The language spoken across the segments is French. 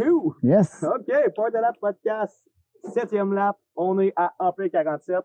2. Yes. OK, Port de Lap Podcast, 7e lap. On est à Ampère 47.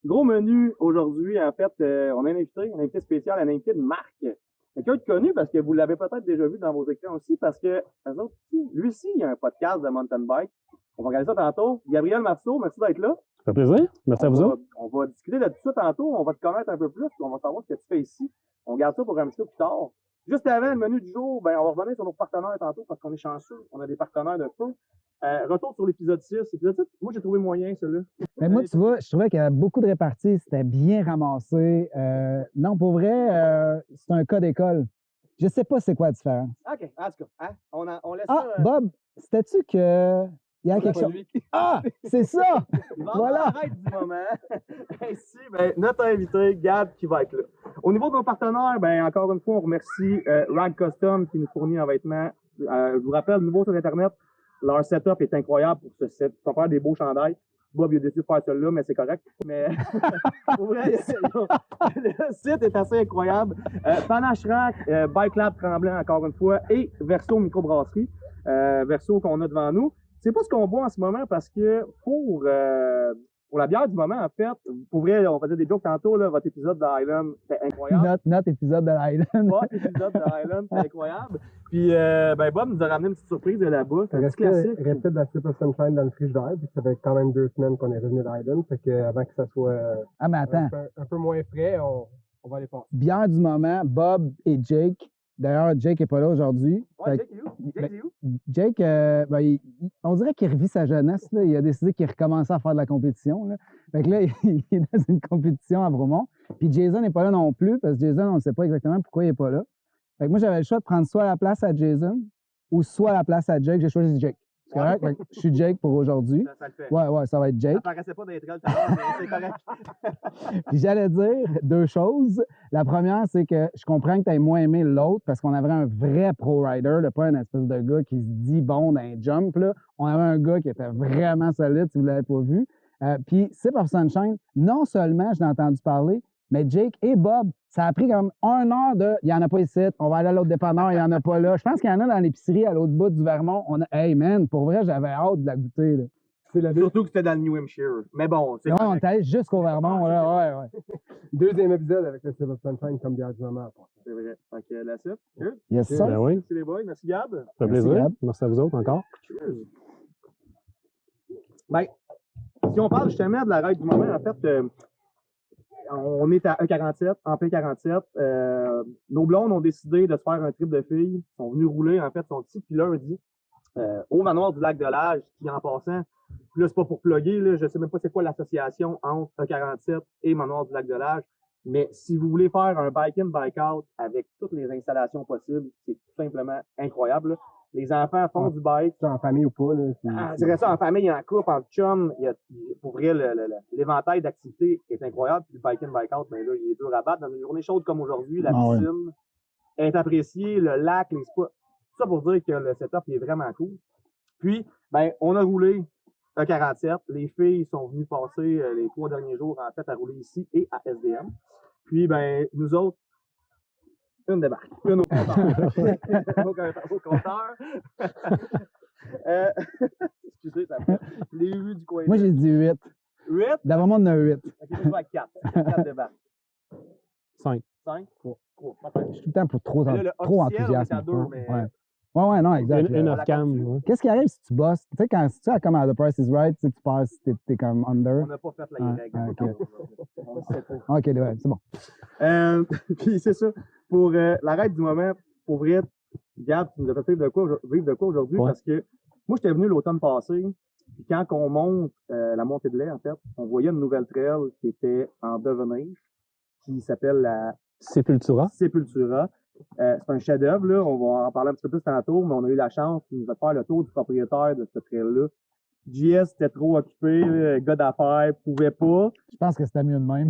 Gros menu aujourd'hui. En fait, on a un invité spécial, un invité de marque. Quelqu'un de connu parce que vous l'avez peut-être déjà vu dans vos écrans aussi parce que eux autres, lui aussi, il y a un podcast de mountain bike. On va regarder ça tantôt. Gabriel Marceau, merci d'être là. Ça fait plaisir. Merci à vous autres. On va discuter de tout ça tantôt. On va te connaître un peu plus. On va savoir ce que tu fais ici. On garde ça pour un petit peu plus tard. Juste avant le menu du jour, ben, on va revenir sur nos partenaires tantôt parce qu'on est chanceux. On a des partenaires de feu. Retour sur l'épisode 6. L'épisode 6, moi, j'ai trouvé moyen, celui-là. Mais moi, tu vois, je trouvais qu'il y avait beaucoup de réparties. C'était bien ramassé. Non, pour vrai, c'est un cas d'école. Je sais pas c'est quoi la différence. OK, en tout cas, hein? On laisse Ah, ça. Bob, c'était-tu que il y a quelque chose? Ah, c'est ça! Voilà. Arrête du moment. Ainsi, ben, notre invité, Gab, qui va être là. Au niveau de nos partenaires, ben, encore une fois, on remercie Rag Custom qui nous fournit un vêtement. Je vous rappelle, nouveau sur Internet, leur setup est incroyable pour ce set. Ils vont faire des beaux chandails. Bob, il a décidé de faire celui-là, mais c'est correct. Mais pour vrai, le site est assez incroyable. Panache Rack, Bike Lab Tremblant, encore une fois, et Verso Microbrasserie. Verso qu'on a devant nous. C'est pas ce qu'on boit en ce moment parce que pour la bière du moment, en fait, pour vrai, on faisait des jokes tantôt, là, votre épisode de Highland, c'était incroyable. Notre épisode de Highland. Votre épisode de Highland, c'était incroyable. Puis, ben, Bob nous a ramené une petite surprise de là-bas. C'est un petit classique. Restait de la Super Sunshine dans le frigidaire, puis ça fait quand même 2 semaines qu'on est revenu de Highland, fait que avant que ça soit Ah, mais attends. un peu moins frais, on va aller passer. Bière du moment, Bob et Jake. D'ailleurs, Jake n'est pas là aujourd'hui. Ouais, Fait Jake, il est où? Jake, ben, on dirait qu'il revit sa jeunesse. Là. Il a décidé qu'il recommençait à faire de la compétition. Là. Fait que là, il est dans une compétition à Bromont. Puis Jason n'est pas là non plus, parce que Jason, on ne sait pas exactement pourquoi il n'est pas là. Fait que moi, j'avais le choix de prendre soit la place à Jason ou soit la place à Jake. J'ai choisi Jake. C'est correct? Fait que je suis Jake pour aujourd'hui. Ça le fait. Ouais, ça va être Jake. Ça paraissait pas d'être là tout à l'heure, mais c'est correct. Puis j'allais dire 2 choses. La première, c'est que je comprends que tu aies moins aimé l'autre parce qu'on avait un vrai pro-rider, pas un espèce de gars qui se dit bon dans un jump. Là. On avait un gars qui était vraiment solide, si vous ne l'avez pas vu. Puis Sip of Sunshine, non seulement je l'ai entendu parler, mais Jake et Bob, ça a pris comme 1 heure de il n'y en a pas ici, on va aller à l'autre dépanneur, il n'y en a pas là. Je pense qu'il y en a dans l'épicerie à l'autre bout du Vermont. Hey man, pour vrai, j'avais hâte de la goûter. Là. Surtout que c'était dans le New Hampshire. Mais bon, c'est Ouais, on est allé jusqu'au Vermont. Là. Ouais. 2e épisode avec le Super Sunshine comme bière du moment. C'est vrai. OK, la suite. Cheers. Yes, sir. Ben oui. Merci les boys. Merci Gab. Ça fait Merci, plaisir. Gab. Merci à vous autres encore. Cheers. Ben, si on parle justement de la règle du moment, en fait, on est à E47, en P47. Nos blondes ont décidé de se faire un trip de filles. Ils sont venus rouler, en fait, sont ici depuis lundi, au manoir du lac de l'Age, qui en passant, puis là, c'est pas pour plugger, là, je sais même pas c'est quoi l'association entre E47 et manoir du lac de l'Age, mais si vous voulez faire un bike-in, bike-out avec toutes les installations possibles, c'est tout simplement incroyable, là. Les enfants font du bike. En famille ou pas, là. Je dirais ça en famille, en couple, en chum. Pour vrai, l'éventail d'activités est incroyable. Puis le bike-in, bike-out, ben là, il est dur à battre. Dans une journée chaude comme aujourd'hui, la piscine est appréciée, le lac, les spots. Tout ça pour dire que le setup il est vraiment cool. Puis, ben, on a roulé à 47. Les filles sont venues passer les 3 derniers jours, en fait, à rouler ici et à SDM. Puis, ben, nous autres, une débarque. Une au compteur. Au compteur. Excusez, ça fait les rues du coin. Moi, j'ai dit 8. 8? D'après moi, on en a 8. Ok, je vais à 4. 4 débarques. 5. 5? 3. Je suis tout le temps pour trop enthousiaste. À 2, mais... Ouais, non, exact. Une off-cam. Qu'est-ce qui arrive si tu bosses? Tu sais, quand tu sais, comme à The Price is Right, tu passes, t'es comme under. On n'a pas fait la règle. OK, ouais, c'est bon. Puis c'est ça. Pour la règle du moment, pour vrai, Gab, tu nous as fait vivre de quoi aujourd'hui? Ouais. Parce que moi, j'étais venu l'automne passé, puis quand on monte la montée de lait, en fait, on voyait une nouvelle trail qui était en devenir, qui s'appelle la Sepultura. Sepultura. C'est un chef-d'œuvre, là. On va en parler un petit peu plus tantôt, mais on a eu la chance de nous faire le tour du propriétaire de cette trail-là. JS était trop occupé, là, gars d'affaires, pouvait pas. Je pense que c'était mieux de même.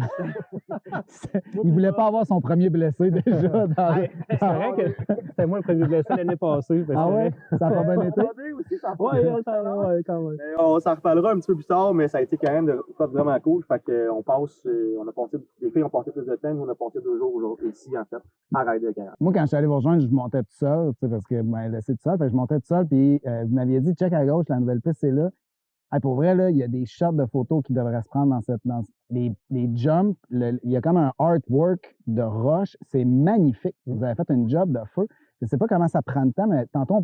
Il voulait pas avoir son premier blessé déjà dans Hey, C'est vrai que c'était moi le premier blessé l'année passée. fait que Ah c'est ouais? vrai. Ça a pas bien été? Attendez aussi, ça a pas Ouais, été ouais, ouais, quand même. Mais on s'en reparlera un petit peu plus tard, mais ça a été quand même de quoi de vraiment cool. Fait que on passe, on a passé, les filles ont passé plus de temps, nous on a passé 2 jours aujourd'hui ici, en fait, à Rider Garage. Moi, quand je suis allé vous rejoindre, je montais tout seul, tu sais, parce que vous m'avez laissé tout seul. Fait que je montais tout seul, puis vous m'aviez dit, check à gauche, la nouvelle piste, c'est là. Hey, pour vrai, là, il y a des shots de photos qui devraient se prendre dans les jumps. Il y a comme un artwork de roche. C'est magnifique. Vous avez fait une job de feu. Je ne sais pas comment ça prend de temps, mais tantôt,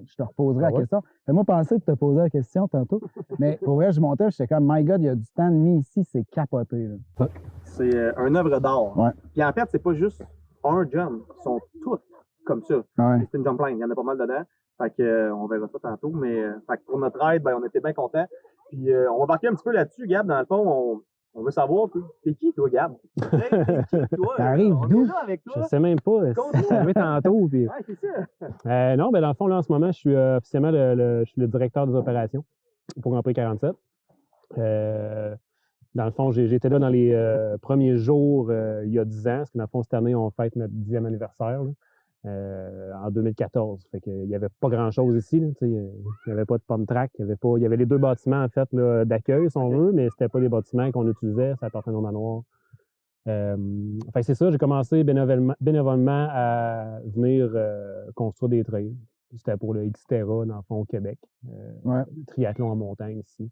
je te reposerai Ah la ouais? question. Fais-moi penser de te poser la question tantôt. Mais pour vrai, je montais, j'étais comme, my God, il y a du temps de mis ici, c'est capoté. Là. C'est une œuvre d'art. Ouais. Puis en fait, c'est pas juste un jump, ils sont tous comme ça. Ouais. C'est une jump line, il y en a pas mal dedans. Fait que, on verra ça tantôt, mais fait que pour notre aide, ben, on était bien contents. Puis on va embarquer un petit peu là-dessus, Gab. Dans le fond, on veut savoir, t'es qui, toi, Gab? T'es qui, toi? T'arrives On d'où? est là avec Je toi. sais même pas. Conte-nous. C'est arrivé tantôt. Puis... Ouais, c'est ça. Non, ben dans le fond, là, en ce moment, je suis officiellement je suis le directeur des opérations pour Grand Prix 47. Dans le fond, j'étais là dans les premiers jours il y a 10 ans, parce que dans le fond, cette année, on fête notre 10e anniversaire là, en 2014. Fait qu'il n'y avait pas grand-chose ici. Là, il n'y avait pas de pump track. Il y avait les 2 bâtiments en fait là, d'accueil, si on veut, mais c'était pas des bâtiments qu'on utilisait, ça appartenait au manoir. Fait que c'est ça, j'ai commencé bénévolement à venir construire des trails. C'était pour le Xterra, dans le fond, au Québec. Ouais. Triathlon en montagne ici.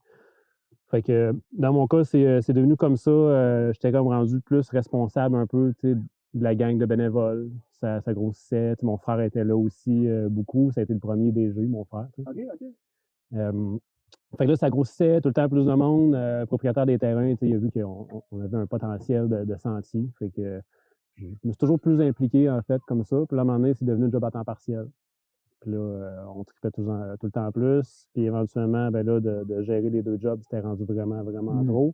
Fait que dans mon cas, c'est devenu comme ça. J'étais comme rendu plus responsable un peu de la gang de bénévoles. Ça grossissait. Mon frère était là aussi beaucoup. Ça a été le premier DG, mon frère. OK, OK. Fait que là, ça grossissait tout le temps plus de monde. Propriétaire des terrains, il a vu qu'on avait un potentiel de sentier. Fait que je me suis toujours plus impliqué, en fait, comme ça. Puis là, à un moment donné, c'est devenu un job à temps partiel. Puis là, on trippait tout le temps plus. Puis éventuellement, ben là, de gérer les 2 jobs, c'était rendu vraiment, vraiment trop.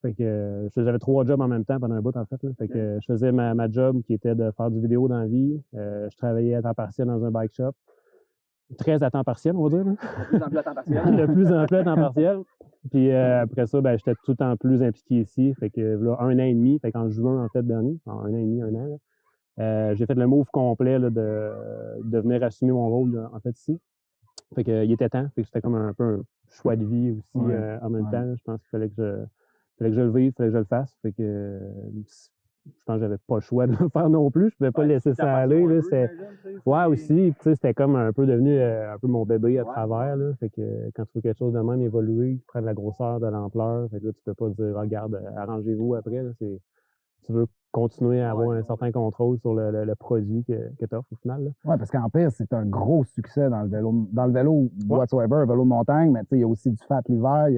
Fait que j'avais 3 jobs en même temps pendant un bout, en fait. Là. Fait que je faisais ma job qui était de faire du vidéo dans la vie. Je travaillais à temps partiel dans un bike shop. Très à temps partiel, on va dire. De plus en plus à temps partiel. De plus en plus à temps partiel. Puis après ça, ben, j'étais tout le temps plus impliqué ici. Fait que là, 1 an et demi, fait qu'en juin, en fait, dernier, en 1 an et demi, 1 an, là, j'ai fait le move complet là, de venir assumer mon rôle, là, en fait, ici. Fait que il était temps. Fait que c'était comme un peu un choix de vie aussi en même temps. Là. Je pense qu'il fallait que je le vive, il fallait que je le fasse. Fait que je pense que j'avais pas le choix de le faire non plus. Je pouvais pas laisser ça aller. Là. Ouais, aussi. C'était comme un peu devenu un peu mon bébé à travers. Là. Fait que quand tu veux quelque chose de même évoluer, qui prend de la grosseur, de l'ampleur, fait que là, tu peux pas dire regarde, arrangez-vous après. Là. Tu veux continuer à avoir un certain contrôle sur le produit que tu offres au final. Oui, parce qu'en pire, c'est un gros succès dans le vélo whatsoever, un vélo de montagne, mais il y a aussi du fat l'hiver.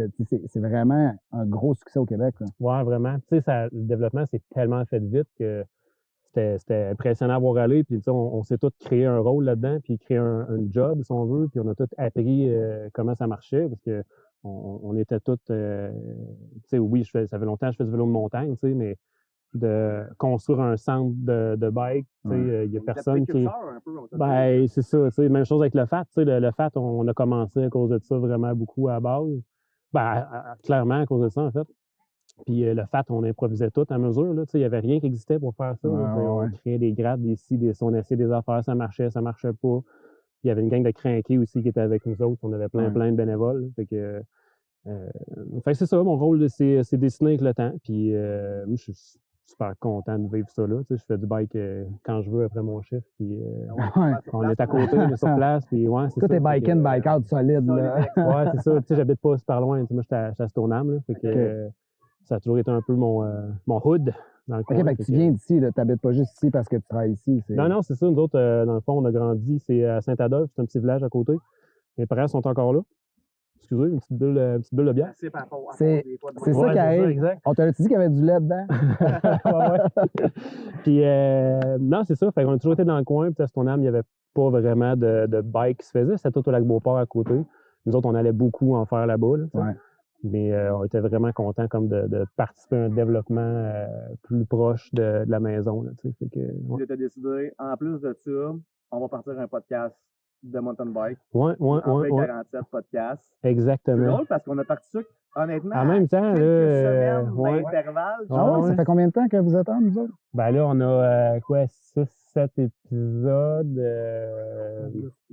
C'est vraiment un gros succès au Québec. Oui, vraiment. Le développement s'est tellement fait vite que c'était impressionnant à voir aller. Puis on s'est tous créé un rôle là-dedans, puis créé un job, si on veut. Puis on a tous appris comment ça marchait, parce que on était tous... oui, ça fait longtemps que je fais du vélo de montagne, mais de construire un centre de bike. Il y a personne qui. Ben, c'est ça. Même chose avec le FAT. Le FAT, on a commencé à cause de ça vraiment beaucoup à la base. Ben, clairement à cause de ça, en fait. Puis le FAT, on improvisait tout à mesure. Il n'y avait rien qui existait pour faire ça. On créait des grades, des ci, des ça, on essayait des affaires, ça marchait pas. Il y avait une gang de crinqués aussi qui était avec nous autres. On avait plein de bénévoles. Fait que c'est ça, mon rôle, c'est dessiner avec le temps. Puis moi, je suis super content de vivre ça là. Je fais du bike quand je veux après mon chiffre. Puis on est à côté, on est sur place. Puis c'est tout ça. est bike in, bike out solide. Là. Ouais, c'est ça. J'habite pas super loin. Moi, j'étais à Stoneham. Fait que ça a toujours été un peu mon hood dans le coin. OK, tu viens d'ici, tu n'habites pas juste ici parce que tu travailles ici. Non, c'est ça. Nous autres, dans le fond, on a grandi, c'est à Saint-Adolphe, c'est un petit village à côté. Mes parents sont encore là. Excusez, une petite bulle de bière. C'est ça qui arrive. On t'a dit qu'il y avait du lait dedans? ouais. Puis, non, c'est ça. Fait qu'on a toujours été dans le coin. Puis à Stoneham, il n'y avait pas vraiment de bike qui se faisait. C'était tout au lac Beauport à côté. Nous autres, on allait beaucoup en faire là-bas. Là, mais on était vraiment contents comme de participer à un développement plus proche de la maison. Là, fait que, Tu as décidé, en plus de ça, on va partir un podcast de mountain bike. Ouais. En P47 podcast. C'est Exactement. drôle parce qu'on a parti ça, honnêtement, En même temps, quelques là, semaines ouais. d'intervalle. Ah ouais, ouais. ça fait combien de temps que vous êtes en, nous autres? Ben là, on a 6-7 épisodes.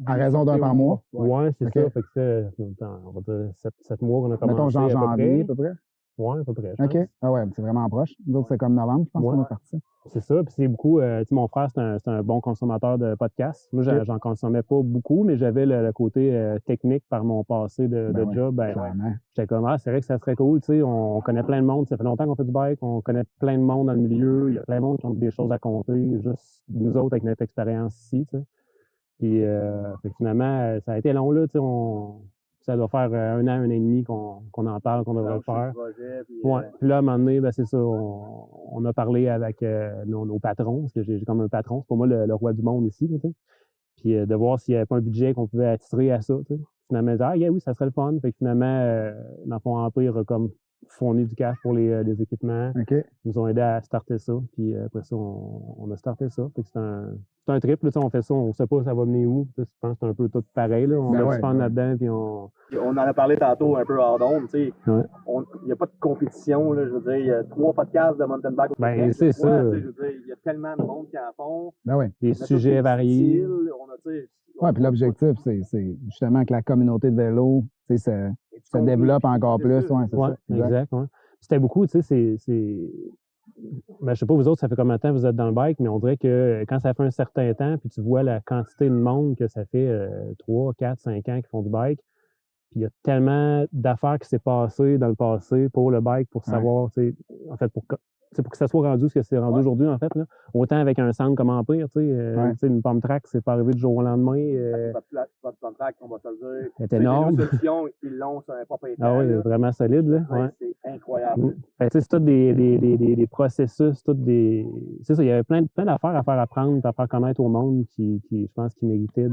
À raison d'un par mois? Ouais, c'est Ok. ça. Fait que ça, on va dire 7 mois qu'on a commencé. Mettons genre à peu janvier, à près. peu près? Ouais, à peu près. Je OK. pense. Ah ouais, c'est vraiment proche. Nous autres, c'est comme novembre, je pense Ouais. qu'on est parti. C'est ça. Puis c'est beaucoup. Tu sais, mon frère, c'est un bon consommateur de podcasts. Moi, Ok. j'en consommais pas beaucoup, mais j'avais le côté technique par mon passé de Ben ouais, job. Ben, clairement. j'étais comme, c'est vrai que ça serait cool. Tu sais, on connaît plein de monde. Ça fait longtemps qu'on fait du bike. On connaît plein de monde dans le milieu. Il y a plein de monde qui ont des choses à compter. Juste nous autres avec notre expérience ici. Tu sais. Puis fait que finalement, ça a été long, là. Tu sais, ça doit faire 1 an et demi qu'on en parle, qu'on devrait le faire. Ouais. Puis là, à un moment donné, ben, c'est ça, on a parlé avec nos patrons, parce que j'ai comme un patron, c'est pour moi le roi du monde ici, tu sais. Puis de voir s'il n'y avait pas un budget qu'on pouvait attirer à ça, tu sais. Finalement, ils disaient, oui, ça serait le fun. Fait que finalement, dans le fond, Empire a comme fourni du cash pour les équipements. OK. Ils nous ont aidé à starter ça. Puis après ça, on a starté ça. Fait que c'est un trip, là, on fait ça, on sait pas ça va mener où. Je pense que c'est un peu tout pareil, là. On a du fun là-dedans, puis on en a parlé tantôt un peu hors d'onde, tu sais. Ouais. Il n'y a pas de compétition, là, je veux dire, il y a 3 podcasts de mountain bike. Ben, c'est ça. Je veux dire, il y a tellement de monde qui en font. Ben oui. Des sujets variés. Oui, puis l'objectif, c'est justement que la communauté de vélo, tu sais, se développe encore plus. Ouais, c'est ça. Exact, ouais. C'était beaucoup, tu sais, ben, je sais pas, vous autres, ça fait combien de temps vous êtes dans le bike, mais on dirait que quand ça fait un certain temps, puis tu vois la quantité de monde que ça fait 3, 4, 5 ans qu'ils font du bike, puis il y a tellement d'affaires qui s'est passé dans le passé pour le bike, pour savoir, tu sais, en fait, pour que ça soit rendu ce que c'est rendu aujourd'hui, en fait, là. Autant avec un centre comme Empire, tu sais, une pump track, c'est pas arrivé du jour au lendemain. Votre pump track, on va se le dire. C'est énorme. Les solutions, ils l'ont sur un propriétaire. Ah oui, vraiment solide, là. Ouais. C'est incroyable. Ben, c'est tout des processus, tout des. C'est ça, il y avait plein d'affaires à faire apprendre, à faire connaître au monde qui je pense, qui méritaient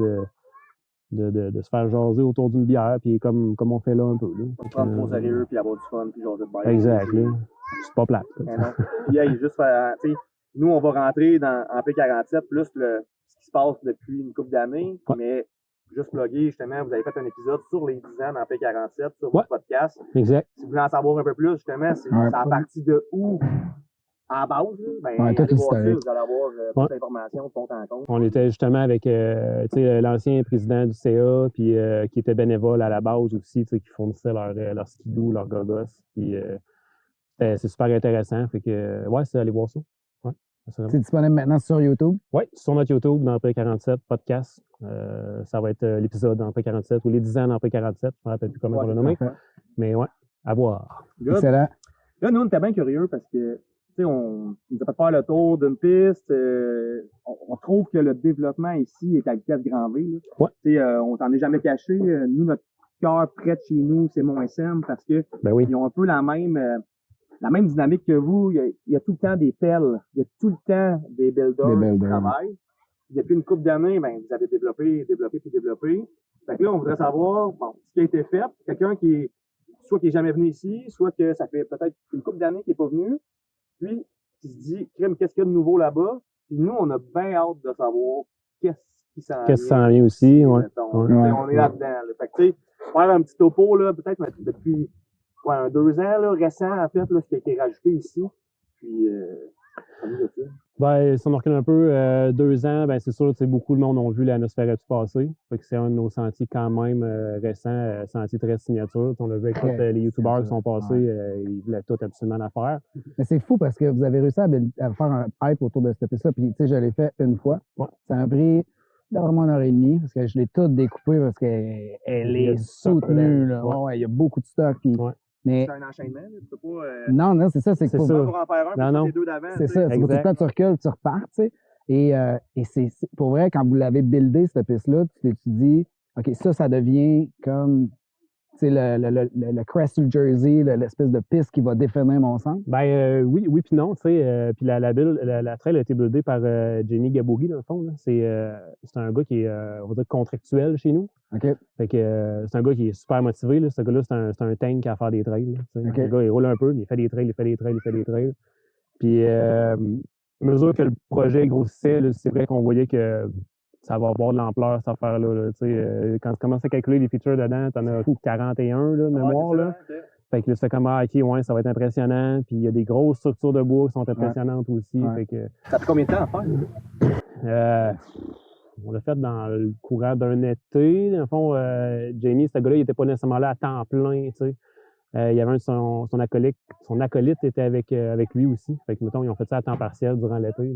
de se faire jaser autour d'une bière, puis comme on fait là un peu. Là. Pas prendre trop sérieux, puis avoir du fun, puis jaser de bike. Exact, là. C'est pas plate. Puis, juste, tu sais, nous, on va rentrer en P47, plus ce qui se passe depuis une couple d'années, mais juste plugger, justement, vous avez fait un épisode sur les 10 ans dans P47, sur votre podcast. Exact. Si vous voulez en savoir un peu plus, justement, c'est à partir de où? En base, ben, allez voir ça, vous allez avoir toute l'information de compte en compte. On était justement avec l'ancien président du CA, puis qui était bénévole à la base aussi, qui fournissait leur skidoo, leur gogos. Puis c'est super intéressant. Fait que, c'est aller voir ça. Ouais, c'est disponible maintenant sur YouTube? Oui, sur notre YouTube, dans P47 podcast. Ça va être l'épisode dans P47 ou les 10 ans dans P47. Je ne me rappelle plus comment on l'a nommé. Mais à voir. Excellent. Là, nous, on était bien curieux parce que on nous a fait faire le tour d'une piste. On trouve que le développement ici est à vitesse grand V. On s'en est jamais caché. Nous, notre cœur près de chez nous, c'est Mont-SM parce que ils ont un peu la même dynamique que vous. Il y a tout le temps des pelles. Il y a tout le temps des builders qui travaillent. Depuis une couple d'années, vous avez développé. Fait que là, on voudrait savoir, ce qui a été fait. Quelqu'un soit qui est jamais venu ici, soit que ça fait peut-être une couple d'années qu'il n'est pas venu. Puis, qui se dit, crème, qu'est-ce qu'il y a de nouveau là-bas? Puis nous, on a bien hâte de savoir qu'est-ce qui s'en vient. Qu'est-ce qui s'en vient aussi, On est là-dedans. Là. Fait que, tu sais, faire un petit topo, là, peut-être depuis 2 ans, là, récent, en fait, là, ce qui a été rajouté ici. Puis, ça nous a fait. Si on recule un peu, 2 ans, c'est sûr que beaucoup de monde ont vu la Nosferatu passer. Fait que c'est un de nos sentiers quand même récents, sentier très signature. On l'a vu avec tous les youtubeurs qui sont passés, ils voulaient tout absolument la faire. Mais c'est fou parce que vous avez réussi à faire un hype autour de cette piste-là. Puis, tu sais, je l'ai fait une fois. Ouais. Ça a pris vraiment 1h30 parce que je l'ai toute découpée parce qu'elle est soutenue. Là. Ouais, il y a beaucoup de stock. Puis, mais c'est un enchaînement, là. Tu peux pas. Non, c'est ça. C'est pour en faire un, les 2 d'avant. C'est ça. C'est pour tout le temps tu recules, tu repars, tu sais. Et c'est pour vrai, quand vous l'avez buildé, cette piste-là, tu dis, OK, ça devient comme le Crest New Jersey, l'espèce de piste qui va définir mon centre. Oui puis non, tu sais. Puis la trail a été buildée par Jamie Gaboury, dans le fond. Là. C'est un gars qui est, on va dire, contractuel chez nous. OK. Fait que c'est un gars qui est super motivé. Là. Ce gars-là, c'est un tank à faire des trails. Okay. Le gars, il roule un peu, mais il fait des trails. Puis, à mesure que le projet grossissait, là, c'est vrai qu'on voyait que ça va avoir de l'ampleur, cette affaire-là. Là, quand tu commences à calculer les features dedans, tu en as 41 là, de mémoire. Là. Fait que là, tu fais comme, OK, ouais, ça va être impressionnant. Puis il y a des grosses structures de bois qui sont impressionnantes aussi. Fait que, Ça fait combien de temps à faire? on l'a fait dans le courant d'un été. Dans le fond, Jamie, ce gars-là, il n'était pas nécessairement là à temps plein. Il y avait son acolyte était avec lui aussi. Fait que, mettons, ils ont fait ça à temps partiel durant l'été.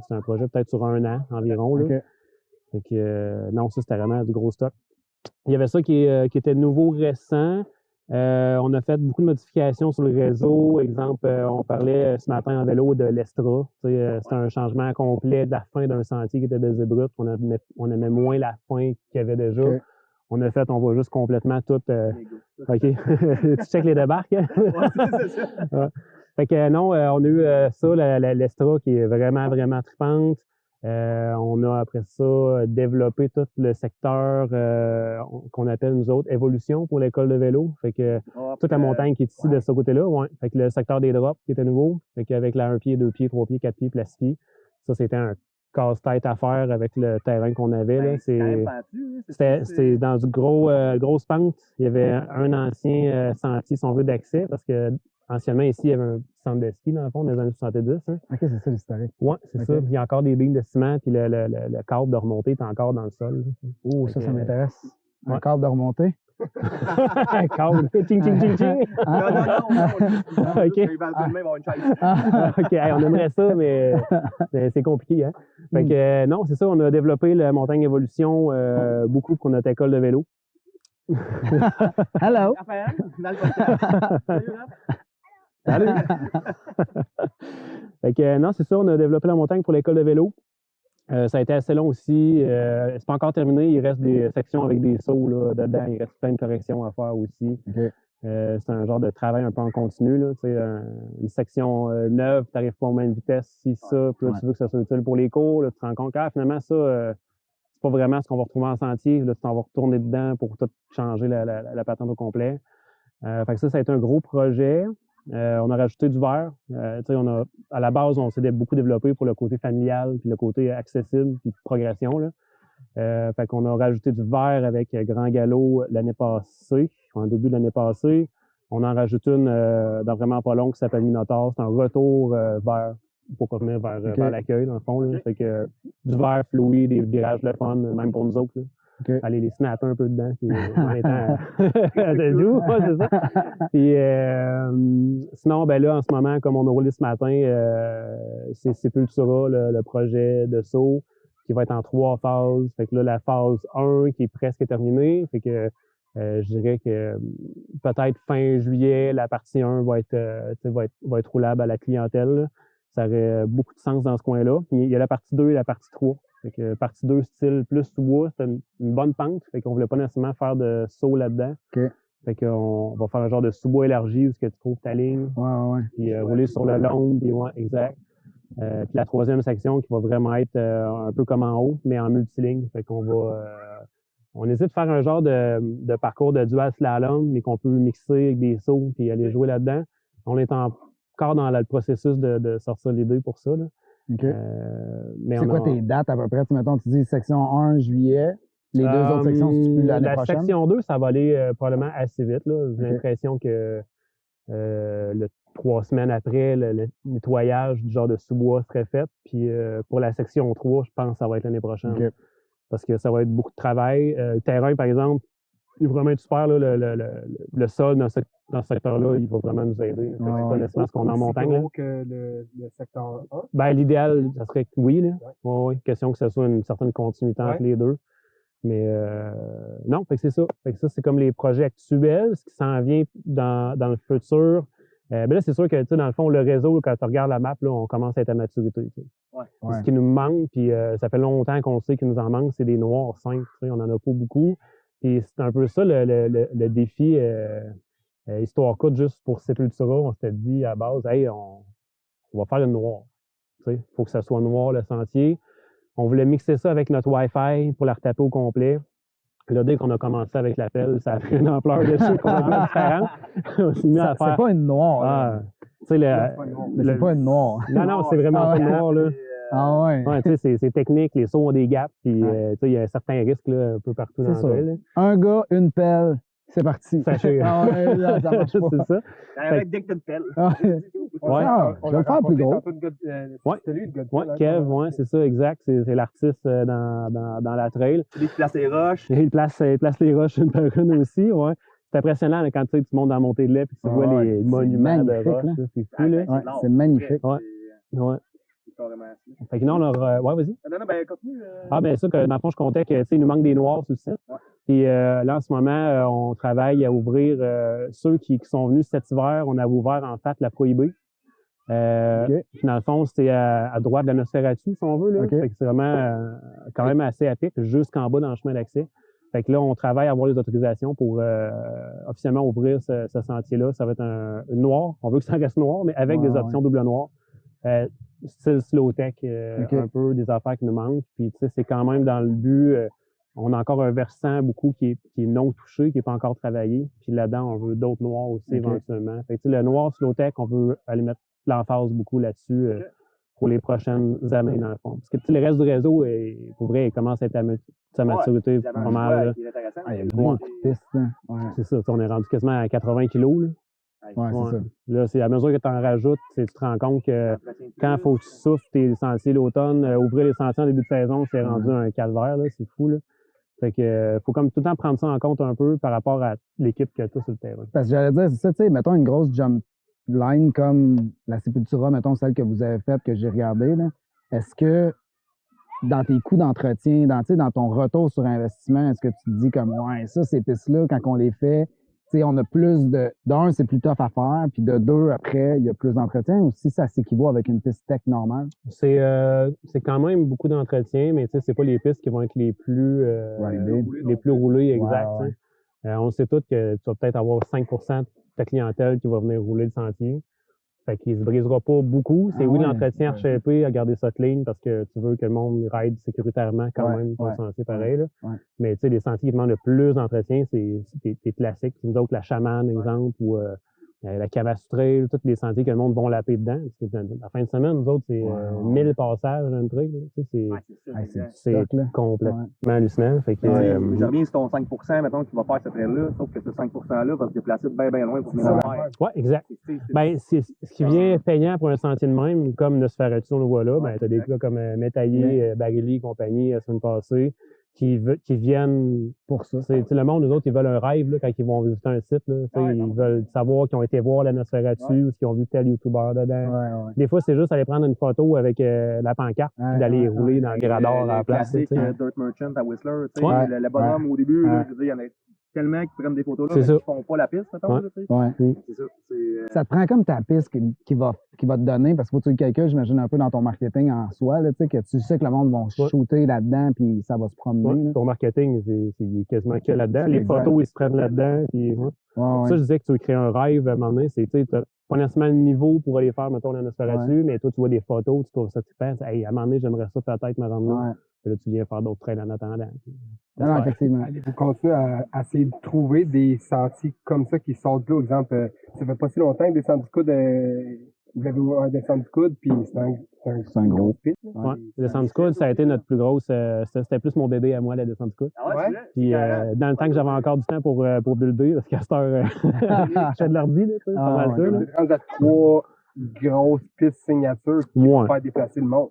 C'est un projet peut-être sur 1 an environ. Là. Fait que, non, ça, c'était vraiment du gros stock. Il y avait ça qui était nouveau, récent. On a fait beaucoup de modifications sur le réseau. Exemple, on parlait ce matin en vélo de l'Estra. C'était un changement complet de la fin d'un sentier qui était de Zébrut. On aimait moins la fin qu'il y avait déjà. On a fait, on va juste complètement tout. OK. Tu checkes les débarques, hein? Ouais, c'est ça. Ouais. Fait que non, on a eu ça, l'Estra qui est vraiment, vraiment trippante. On a après ça développé tout le secteur qu'on appelle nous autres évolution pour l'école de vélo. Fait que toute la montagne qui est ici de ce côté-là, ouais. Fait que le secteur des drops qui était nouveau. Fait qu'avec la 1 pied, 2 pieds, 3 pieds, 4 pieds, puis la 6 pieds. Ça, c'était un casse-tête à faire avec le terrain qu'on avait. Là. C'était dans du grosse pente. Il y avait un ancien sentier, si on veut, d'accès, parce que anciennement, ici, il y avait un centre de ski, dans le fond, dans les années 70. Hein. OK, c'est ça l'historique. Oui, c'est ça. Il y a encore des billes de ciment, puis le câble de remontée est encore dans le sol. Oh, ça m'intéresse. Un ouais. câble de remontée? Un câble. Ching, ching, ching, ching. Non. OK. Il va avoir une chaise. OK, hey, on aimerait ça, mais c'est compliqué. Hein? Fait que, non, c'est ça. On a développé la montagne évolution beaucoup pour notre école de vélo. Hello! Raphaël, dans le podcast. Salut, Salut! Fait que, non, c'est ça. On a développé la montagne pour l'école de vélo. Ça a été assez long aussi. C'est pas encore terminé. Il reste des sections avec des sauts là, dedans. Il reste plein de corrections à faire aussi. Okay. C'est un genre de travail un peu en continu. Là, une section neuve, tu n'arrives pas aux mêmes vitesses, si ça. Puis là, tu veux que ça soit utile pour les cours. Là, tu te rends compte que finalement, ça, c'est pas vraiment ce qu'on va retrouver en sentier. Là, tu t'en vas retourner dedans pour tout changer la patente au complet. Fait que ça a été un gros projet. On a rajouté du verre. À la base, on s'est beaucoup développé pour le côté familial, puis le côté accessible, puis progression. Là. Fait qu'on a rajouté du verre avec Grand Galop l'année passée, en début de l'année passée. On en rajoute une dans vraiment pas long qui s'appelle Minotaur. C'est un retour pour revenir vers l'accueil, dans le fond. Là. Fait que du verre fluide, des virages de fun, même pour nous autres. Là. Aller les snapper un peu dedans. Puis, en étant c'est doux, c'est ça. Puis, sinon, ben là, en ce moment, comme on a roulé ce matin, c'est Sepultura, le projet de saut, qui va être en 3 phases. Fait que là, la phase 1 qui est presque terminée. Fait que je dirais que peut-être fin juillet, la partie 1 va être roulable à la clientèle. Là. Ça aurait beaucoup de sens dans ce coin-là. Puis il y a la partie 2 et la partie 3. Fait que partie 2, style plus sous-bois, c'était une bonne pente. Fait qu'on voulait pas nécessairement faire de saut là-dedans. Fait qu'on va faire un genre de sous-bois élargi où tu trouves ta ligne. Puis rouler sur le long. Puis exact. Puis la 3e section qui va vraiment être un peu comme en haut, mais en multiligne. Fait qu'on va... on hésite de faire un genre de parcours de dual slalom, mais qu'on peut mixer avec des sauts puis aller jouer là-dedans. On est encore dans le processus de sortir l'idée pour ça. Là. C'est quoi tes dates à peu près? Mettons, tu dis section 1 juillet, les 2 autres sections, c'est plus l'année prochaine? La section 2, ça va aller probablement assez vite. J'ai l'impression que 3 semaines après, le nettoyage du genre de sous-bois serait fait. Puis pour la section 3, je pense que ça va être l'année prochaine. Parce que ça va être beaucoup de travail. Le terrain, par exemple, il va vraiment être super. Là, le sol dans ce secteur-là, il va vraiment nous aider. C'est pas nécessairement ce qu'on a en montagne. C'est plus gros que le secteur 1? Ben, l'idéal, ça serait que oui. Là. Oui. Question que ce soit une certaine continuité entre les deux. Mais non, fait que c'est ça. Fait que ça, c'est comme les projets actuels, ce qui s'en vient dans le futur. Ben là, c'est sûr que, tu sais, dans le fond, le réseau, quand tu regardes la map, là, on commence à être à maturité. Tu sais. Ce qui nous manque, puis ça fait longtemps qu'on sait qu'il nous en manque, c'est des noirs simples. Tu sais, on n'en a pas beaucoup. Puis c'est un peu ça le défi Histoire courte, juste pour Sepultura, on s'était dit à la base, hey, on va faire une noire. Il faut que ça soit noir, le sentier. On voulait mixer ça avec notre Wi-Fi pour la retaper au complet. Là, dès qu'on a commencé avec l'appel, ça a pris une ampleur de chiffre complètement différente. On s'est mis à faire. C'est pas une noire. C'est pas une noire. Non, c'est vraiment pas une noire. Là. Ah ouais. Ouais, tu sais, c'est technique, les sauts ont des gaps, puis Ouais. tu sais, il y a certains risques là, un peu partout dans C'est le ça. trail, là. Un gars, une pelle, c'est parti. Fâché. Ah ouais, là, ça marche pas. C'est ça. Arrête dès que t'as une pelle. Ah ouais. Ouais. Ah, je vais le faire plus gros. Tantôt de gars, Ouais. c'était lui, le gars de Ouais, pelle, hein, Kev, qu'on a- ouais, c'est ça, exact. C'est l'artiste dans la trail. Celui qui place les roches. Il place les roches une par une aussi, ouais. C'est impressionnant là, quand tu sais, tu montes dans la montée de lait puis tu Ah vois ouais, les c'est monuments de magnifique, roches. là. Là, c'est fou, là. Ouais, l'art, c'est magnifique. Ouais. Ouais. C'est carrément assis. Fait que non, ouais, vas-y. Non, ben continue. Ah, ben ça, que, dans le fond, je comptais que, tu sais, il nous manque des noirs sur le site. Ouais. Puis là, en ce moment, on travaille à ouvrir ceux qui sont venus cet hiver. On a ouvert, en fait, la Prohibée. OK. Puis dans le fond, c'était à droite de la Nosferatu, si on veut. Là. OK. Fait que c'est vraiment quand même assez à pic, jusqu'en bas dans le chemin d'accès. Fait que là, on travaille à avoir les autorisations pour officiellement ouvrir ce sentier-là. Ça va être un noir. On veut que ça reste noir, mais avec Ouais, des options double noir. Style slow tech, OK. un peu des affaires qui nous manquent. Puis tu sais, c'est quand même dans le but. On a encore un versant beaucoup qui est non touché, qui n'est pas encore travaillé. Puis là-dedans, on veut d'autres noirs aussi OK. éventuellement. Fait que, tu sais, le noir slow tech, on veut aller mettre l'emphase beaucoup là-dessus pour les prochaines années, dans le fond. Parce que tu sais, le reste du réseau, pour vrai, il commence à être à sa maturité pas mal. Là. Ah, il y a beaucoup de pistes, là. Ouais, C'est ça, tu sais, on est rendu quasiment à 80 kilos. Là. ouais, c'est ça. Là, c'est à mesure que tu en rajoutes, tu te rends compte que quand il faut que tu souffles tes sentiers l'automne, ouvrir les sentiers en début de saison, c'est rendu un calvaire, là, c'est fou. Là. Fait que faut comme tout le temps prendre ça en compte un peu par rapport à l'équipe que tu as sur le terrain. Parce que j'allais dire, c'est ça, tu sais, mettons une grosse jump line comme la Sepultura, mettons celle que vous avez faite, que j'ai regardée, là. Est-ce que dans tes coûts d'entretien, tu sais, dans ton retour sur investissement, est-ce que tu te dis comme, ouais, ça, ces pistes-là, quand on les fait, tu sais, on a plus d'un, c'est plus tough à faire, puis de deux, après, il y a plus d'entretien, ou si ça s'équivaut avec une piste tech normale? C'est quand même beaucoup d'entretien, mais tu sais, c'est pas les pistes qui vont être les plus roulées, exact. Ouais, ouais. On sait tous que tu vas peut-être avoir 5% de ta clientèle qui va venir rouler le sentier. Fait qu'il se brisera pas beaucoup. C'est Ah oui, ouais, l'entretien c'est RCP, à garder ça clean parce que tu veux que le monde ride sécuritairement quand Ouais, même ton ouais, sentier pareil. Là. ouais. Mais tu sais, les sentiers qui demandent le plus d'entretien, c'est tes classiques. Nous autres, la chamane, exemple, ou la Cavasse Trail, tous les sentiers que le monde vont laper dedans. La fin de semaine, nous autres, c'est 1000 passages dans le trail. Tu sais, c'est stock, là. complètement Ouais. hallucinant. Fait que, Je reviens sur ton 5%, mettons, qui va faire cette trail-là, sauf que ce 5%-là va se déplacer bien, bien loin pour venir en faire. ouais, exact. Ben, ce qui vient payant pour un sentier de même, comme Nosferatu, on le voit là, ben, tu as des gars comme Métaillé, Barilli et compagnie la semaine passée qui viennent Pour ça. tu sais, le monde, nous autres, ils veulent un rêve là, quand ils vont visiter un site. Là, ils veulent savoir qu'ils ont été voir la Nosferatu ou qu'ils ont vu tel YouTuber dedans. Ouais, ouais. Des fois, c'est juste aller prendre une photo avec la pancarte puis d'aller rouler dans le grador à la place. Classique tu sais. Dirt Merchant à Whistler, tu sais, Ouais. le bonhomme au début, là, Ouais. je veux dire, il y en a tellement qui prennent des photos là, C'est mais ça. qui font pas la piste, mettons, Ouais. là, tu sais. Ouais. C'est ça. Ça te prend comme ta piste qui va te donner, parce qu'il faut que tu le calcules, j'imagine, un peu dans ton marketing en soi, là, tu sais, que tu sais que le monde va shooter là-dedans, puis ça va se promener. Ouais, Là. ton marketing, c'est quasiment que là-dedans. Les Exact. photos, ils se prennent là-dedans. Puis, ouais. Ouais, Ça, je disais que tu veux créer un rêve à un moment donné. C'est, tu sais, t'as pas nécessairement le niveau pour aller faire, mettons, la Nosferatu, mais toi, tu vois des photos, tu trouves ça, tu penses, hey, à un moment donné, j'aimerais ça peut-être me rendre là. Ouais. Puis là, tu viens faire d'autres trails en attendant. Puis, Non, ouais. effectivement. Allez-vous continuer à essayer de trouver des sentiers comme ça qui sortent de l'eau? Exemple, ça fait pas si longtemps que Descendre du Coude, vous avez ouvert un Descendre du Coude, puis c'est un gros. gros pit. là. Ouais. Le descente du coude, ça a été notre plus grosse. C'était plus mon bébé à moi, la descente du coude. Ah ouais, Ouais. c'est vrai? Puis dans le temps que j'avais encore du temps pour builder, parce qu'à cette heure, je fais de l'ordi, là, tu sais, Ah, pas mal ouais. ça. Vous Là. êtes rendu à 3 grosses pistes signatures qui Ouais. vont faire déplacer le monde.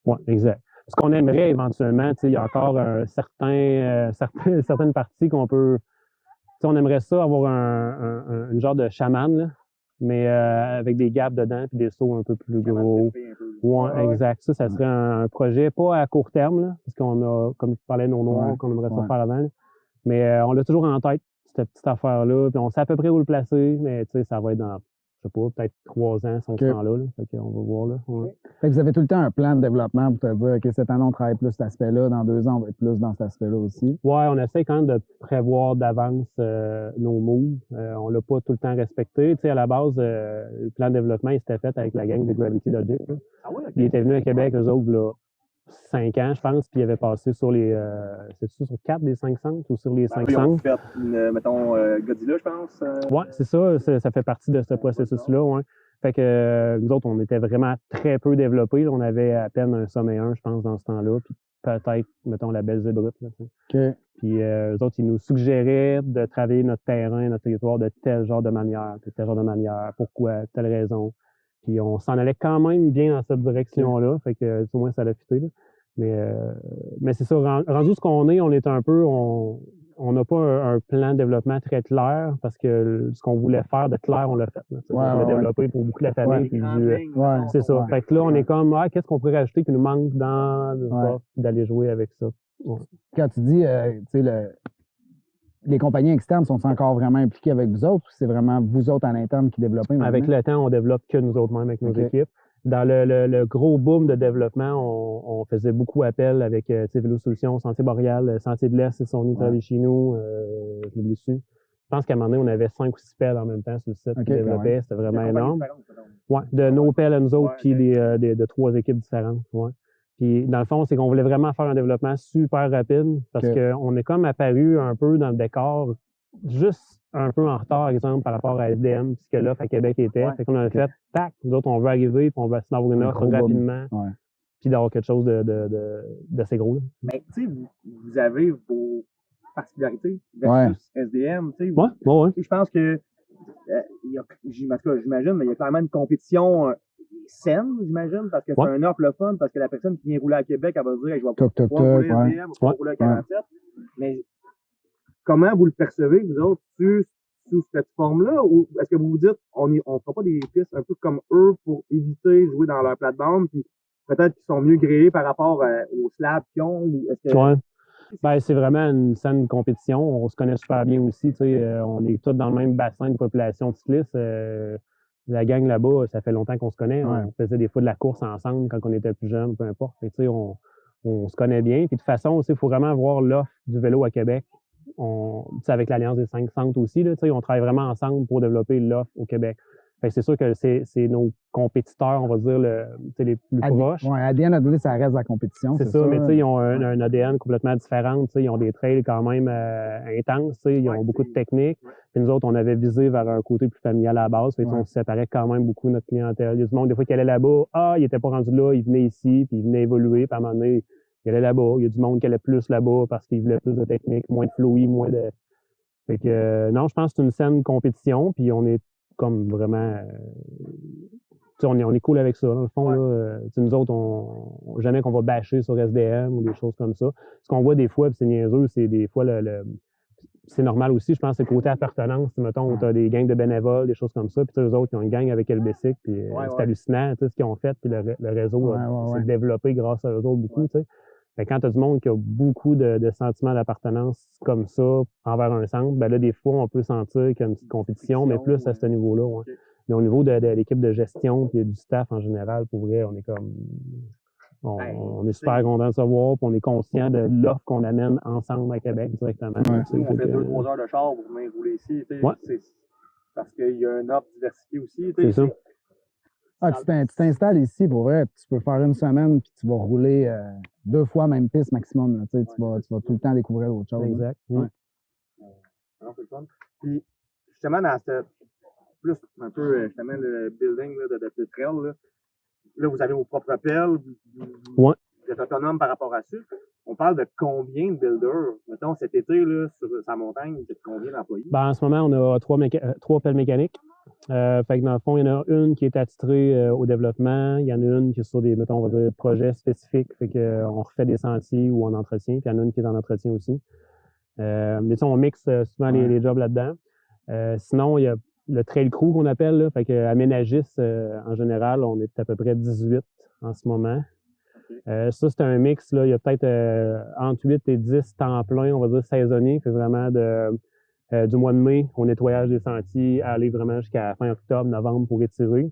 Oui, exact. Ce qu'on aimerait éventuellement, il y a encore certaines parties qu'on peut. On aimerait ça avoir une genre de chaman, là, mais avec des gaps dedans et des sauts un peu plus gros. Ouais, exact. Ça serait un projet, pas à court terme, là, parce qu'on a, comme tu parlais, nos noirs qu'on aimerait ça faire avant. Là. Mais on l'a toujours en tête, cette petite affaire-là. Puis on sait à peu près où le placer, mais ça va être dans, je sais pas, peut-être 3 ans, son temps-là. Là. Fait qu'on va voir. Là. Ouais. Fait que vous avez tout le temps un plan de développement pour te dire, OK, cette année, on travaille plus cet aspect-là, dans 2 ans, on va être plus dans cet aspect-là aussi. Ouais, on essaie quand même de prévoir d'avance nos moves. On l'a pas tout le temps respecté. Tu sais, à la base, le plan de développement, il s'était fait avec la gang de Gravity Logic. Là. Ah ouais, ok. Ils étaient venus à Québec, eux autres, là, 5 ans, je pense, puis ils avaient passé sur les... c'est-tu sur 4 des 5 centres ou sur les 5 Ils ont centres? fait, mettons, Godzilla, je pense. Ouais, c'est ça. Ça fait partie de ce processus-là, ouais. Fait que nous autres, on était vraiment très peu développés. Là. On avait à peine un sommet 1, je pense, dans ce temps-là. Puis peut-être, mettons, la belle brute. Là, tu sais. OK. Puis eux autres, ils nous suggéraient de travailler notre terrain, notre territoire de tel genre de manière, pourquoi, telle raison. Puis on s'en allait quand même bien dans cette direction-là. Fait que au moins, ça l'a fité. Là. Mais c'est ça, rendu ce qu'on est, on est un peu, on n'a pas un plan de développement très clair parce que ce qu'on voulait faire de clair, on l'a fait. Là, on l'a développé pour beaucoup de la famille. Puis c'est ça. Fait que là, on est comme, qu'est-ce qu'on pourrait rajouter qui nous manque dans le sport, d'aller jouer avec ça. Ouais. Quand tu dis, tu sais, les compagnies externes sont encore vraiment impliquées avec vous autres ou c'est vraiment vous autres en interne qui développez maintenant? Avec le temps, on développe que nous autres mêmes avec nos équipes. Dans le gros boom de développement, on faisait beaucoup appel avec Vélo Solutions, Sentier Boréal, Sentier de l'Est, ils sont venus travailler chez nous. Je m'oublie dessus. Je pense qu'à un moment donné, on avait 5 ou 6 pelles en même temps sur le site qui développaient. C'était vraiment énorme. Ouais, de nos pelles à nous autres, puis de 3 équipes différentes. Ouais. Puis dans le fond, c'est qu'on voulait vraiment faire un développement super rapide parce qu'on est comme apparu un peu dans le décor juste un peu en retard, exemple, par rapport à SDM, puisque l'offre à Québec était. Fait qu'on a fait, tac, nous autres, on veut arriver, puis on va essayer d'avoir une offre rapidement, puis d'avoir quelque chose d'assez gros. Là. Mais tu sais, vous avez vos particularités versus SDM. Tu sais, je pense que, j'imagine, mais il y a clairement une compétition saine, j'imagine, parce que c'est un offre le fun, parce que la personne qui vient rouler à Québec, elle va se dire, je vais pas rouler SDM, je vais rouler à 47. Mais comment vous le percevez, vous autres, sous cette forme-là? Ou est-ce que vous vous dites, on fera pas des pistes un peu comme eux pour éviter de jouer dans leur plate-bande, puis peut-être qu'ils sont mieux gréés par rapport aux slabs qu'ils ont? Ou est-ce que... Ben, c'est vraiment une saine compétition. On se connaît super bien aussi. On est tous dans le même bassin de population de cyclistes. La gang là-bas, ça fait longtemps qu'on se connaît. On faisait des fois de la course ensemble quand on était plus jeunes, peu importe. On se connaît bien. Puis de toute façon, il faut vraiment voir l'offre du vélo à Québec. Avec l'Alliance des 5 centres aussi, là, on travaille vraiment ensemble pour développer l'offre au Québec. C'est sûr que c'est nos compétiteurs, on va dire, les plus proches. Oui, ADN, ça reste la compétition. C'est ça, mais ils ont un ADN complètement différent. Ils ont des trails quand même intenses. Ils ont beaucoup de techniques. Puis nous autres, on avait visé vers un côté plus familial à la base. On se séparait quand même beaucoup notre clientèle. Il y a du monde, des fois, qui allait là-bas. Il n'était pas rendu là, il venait ici, puis il venait évoluer. Puis à un moment donné, il allait là-bas. Il y a du monde qui allait plus là-bas parce qu'il voulait plus de technique, moins de flowy, moins de... Fait que, non, je pense que c'est une saine compétition. Puis on est comme vraiment... on est cool avec ça. Dans le fond, là, nous autres, jamais qu'on va bâcher sur SDM ou des choses comme ça. Ce qu'on voit des fois, puis c'est niaiseux, c'est des fois c'est normal aussi, je pense, c'est le côté appartenance. Mettons, tu as des gangs de bénévoles, des choses comme ça, puis eux autres, ils ont une gang avec LBC, puis c'est hallucinant, ce qu'ils ont fait, puis le réseau s'est développé grâce à eux autres beaucoup, tu sais. Mais quand tu as du monde qui a beaucoup de sentiments d'appartenance comme ça envers un centre, ben là, des fois, on peut sentir qu'il y a une petite compétition, mais plus à ce niveau-là. Okay. Mais au niveau de l'équipe de gestion et du staff en général, pour vrai, on est comme. On est super content de savoir, puis on est conscient de l'offre qu'on amène ensemble à Québec directement. On fait 2-3 heures de char pour venir rouler ici. Parce qu'il y a une offre diversifiée aussi. C'est ça. Tu t'installes ici, pour vrai, tu peux faire une semaine puis tu vas rouler 2 fois même piste maximum. Là, tu vas tout le temps découvrir autre chose. Exact. Non, c'est le fun. Puis, justement, dans plus un peu, justement, le building là, de trail, là, vous avez vos propres pelles, vous êtes autonome par rapport à ça. On parle de combien de builders? Mettons, cet été, là, sur sa montagne, vous êtes combien d'employés? En ce moment, on a 3 pelles mécaniques. Fait que dans le fond, il y en a une qui est attitrée au développement. Il y en a une qui est sur des, mettons, on va dire, projets spécifiques. Fait qu'on refait des sentiers ou en entretien. Puis il y en a une qui est en entretien aussi. Mais on mixe souvent les jobs là-dedans. Sinon, il y a le trail crew qu'on appelle. Là, fait que aménagiste, en général, on est à peu près 18 en ce moment. Ça, c'est un mix. Là, il y a peut-être entre 8 et 10 temps plein, on va dire saisonniers. Fait vraiment du mois de mai au nettoyage des sentiers, à aller vraiment jusqu'à fin octobre, novembre pour étirer.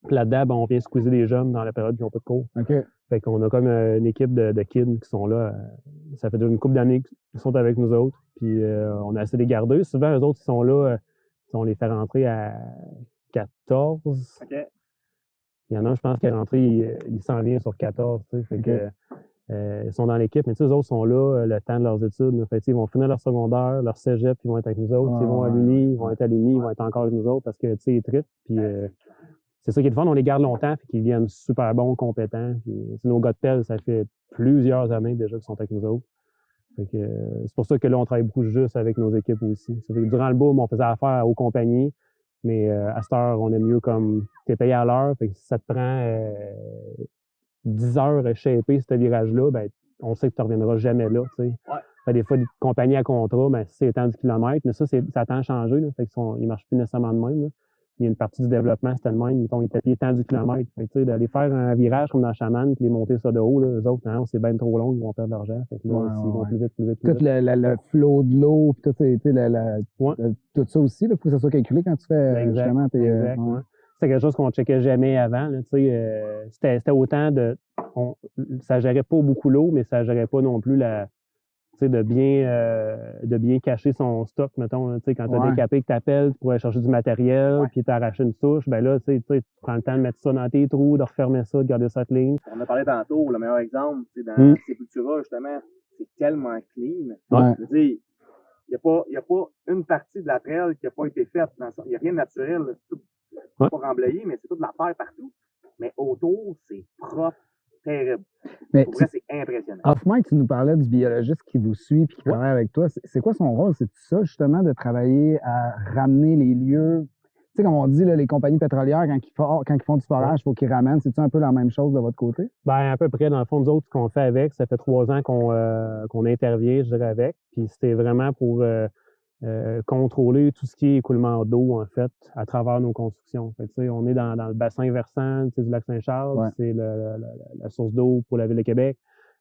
Puis là-dedans, on vient squeezer des jeunes dans la période qui n'ont pas de cours. Okay. Fait qu'on a comme une équipe de kids qui sont là. Ça fait déjà une couple d'années qu'ils sont avec nous autres. Puis on a assez de les garder. Souvent, eux autres, ils sont là, on les fait rentrer à 14. Okay. Il y en a, je pense, qui est rentré, il s'en vient sur 14. Fait que, ils sont dans l'équipe, mais eux autres sont là le temps de leurs études. Fait, ils vont finir leur secondaire, leur cégep, ils vont être avec nous autres. Ils vont à l'Uni, ils vont être à l'Uni, ils vont être encore avec nous autres parce que ils trippent. Puis c'est ça qui est le fun, on les garde longtemps, puis qu'ils viennent super bons, compétents. Puis, nos gars de pelle, ça fait plusieurs années déjà qu'ils sont avec nous autres. Fait que, c'est pour ça que là, on travaille beaucoup juste avec nos équipes aussi. Ça fait que durant le boom, on faisait affaire aux compagnies, mais à cette heure, on est mieux comme t'es payé à l'heure. Fait que si ça te prend 10 heures à shaper ce virage-là, ben, on sait que tu ne reviendras jamais là. Tu sais. Fait des fois, des compagnies à contrat, ben, c'est tant du kilomètre, mais ça tend à changer. Là, fait qu'ils ne marchent plus nécessairement de même. Là. Il y a une partie du développement, c'était de même. Ils étaient payés tant du kilomètre. Fait que, d'aller faire un virage comme dans Chaman, puis les monter ça de haut, là, eux autres, non, c'est bien trop long, ils vont perdre de l'argent. Fait que là, ils vont plus vite, plus vite. Tout le flot de l'eau, puis tout ça aussi, il faut que ça soit calculé quand tu fais justement tes. Ouais. C'était quelque chose qu'on ne checkait jamais avant. Là, c'était autant de. Ça gérait pas beaucoup l'eau, mais ça gérait pas non plus de bien cacher son stock, mettons. Quand tu as décapé que tu appelles pour aller chercher du matériel, puis tu as arraché une souche, ben là, tu prends le temps de mettre ça dans tes trous, de refermer ça, de garder ça clean. On a parlé tantôt, le meilleur exemple, dans Sepultura, justement, c'est tellement clean. Je veux dire, il n'y a pas une partie de la trail qui n'a pas été faite. Il n'y a rien de naturel. C'est tout pas remblayé, mais c'est toute la terre partout. Mais autour, c'est propre, terrible. Mais pour vrai, c'est impressionnant. Off-mic, tu nous parlais du biologiste qui vous suit et qui travaille avec toi. C'est quoi son rôle? C'est ça, justement, de travailler à ramener les lieux? Tu sais, comme on dit, là, les compagnies pétrolières, quand ils font du forage, il faut qu'ils ramènent. C'est-tu un peu la même chose de votre côté? Ben, à peu près. Dans le fond, nous autres, ce qu'on fait avec, ça fait 3 ans qu'on intervient, je dirais, avec. Puis c'était vraiment pour contrôler tout ce qui est écoulement d'eau, en fait, à travers nos constructions. Fait que, on est dans le bassin versant du lac Saint-Charles, c'est la source d'eau pour la Ville de Québec.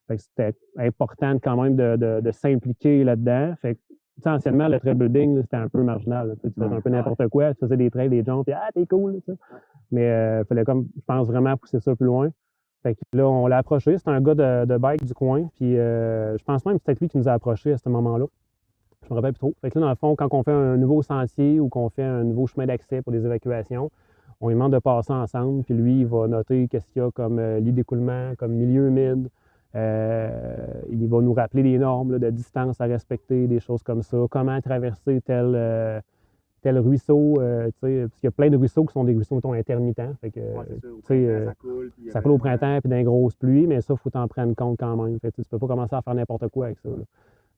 Fait que c'était important quand même de s'impliquer là-dedans. Fait que, anciennement, le trail building, c'était un peu marginal. Tu faisais un peu n'importe quoi, tu faisais des trails, des jumps, puis t'es cool. Mais il fallait comme, je pense, vraiment pousser ça plus loin. Fait que là, on l'a approché. C'est un gars de bike du coin. Puis je pense même que c'était lui qui nous a approchés à ce moment-là. Je me rappelle plus trop. Fait que là, dans le fond, quand on fait un nouveau sentier ou qu'on fait un nouveau chemin d'accès pour des évacuations, on lui demande de passer ensemble, puis lui, il va noter qu'est-ce qu'il y a comme lit d'écoulement, comme milieu humide. Il va nous rappeler des normes là, de distance à respecter, des choses comme ça, comment traverser tel ruisseau, parce qu'il y a plein de ruisseaux qui sont des ruisseaux, mettons, intermittents. Fait que, ça coule au printemps puis dans les grosses pluies, mais ça, il faut t'en prendre compte quand même. Fait que, tu peux pas commencer à faire n'importe quoi avec ça. Là.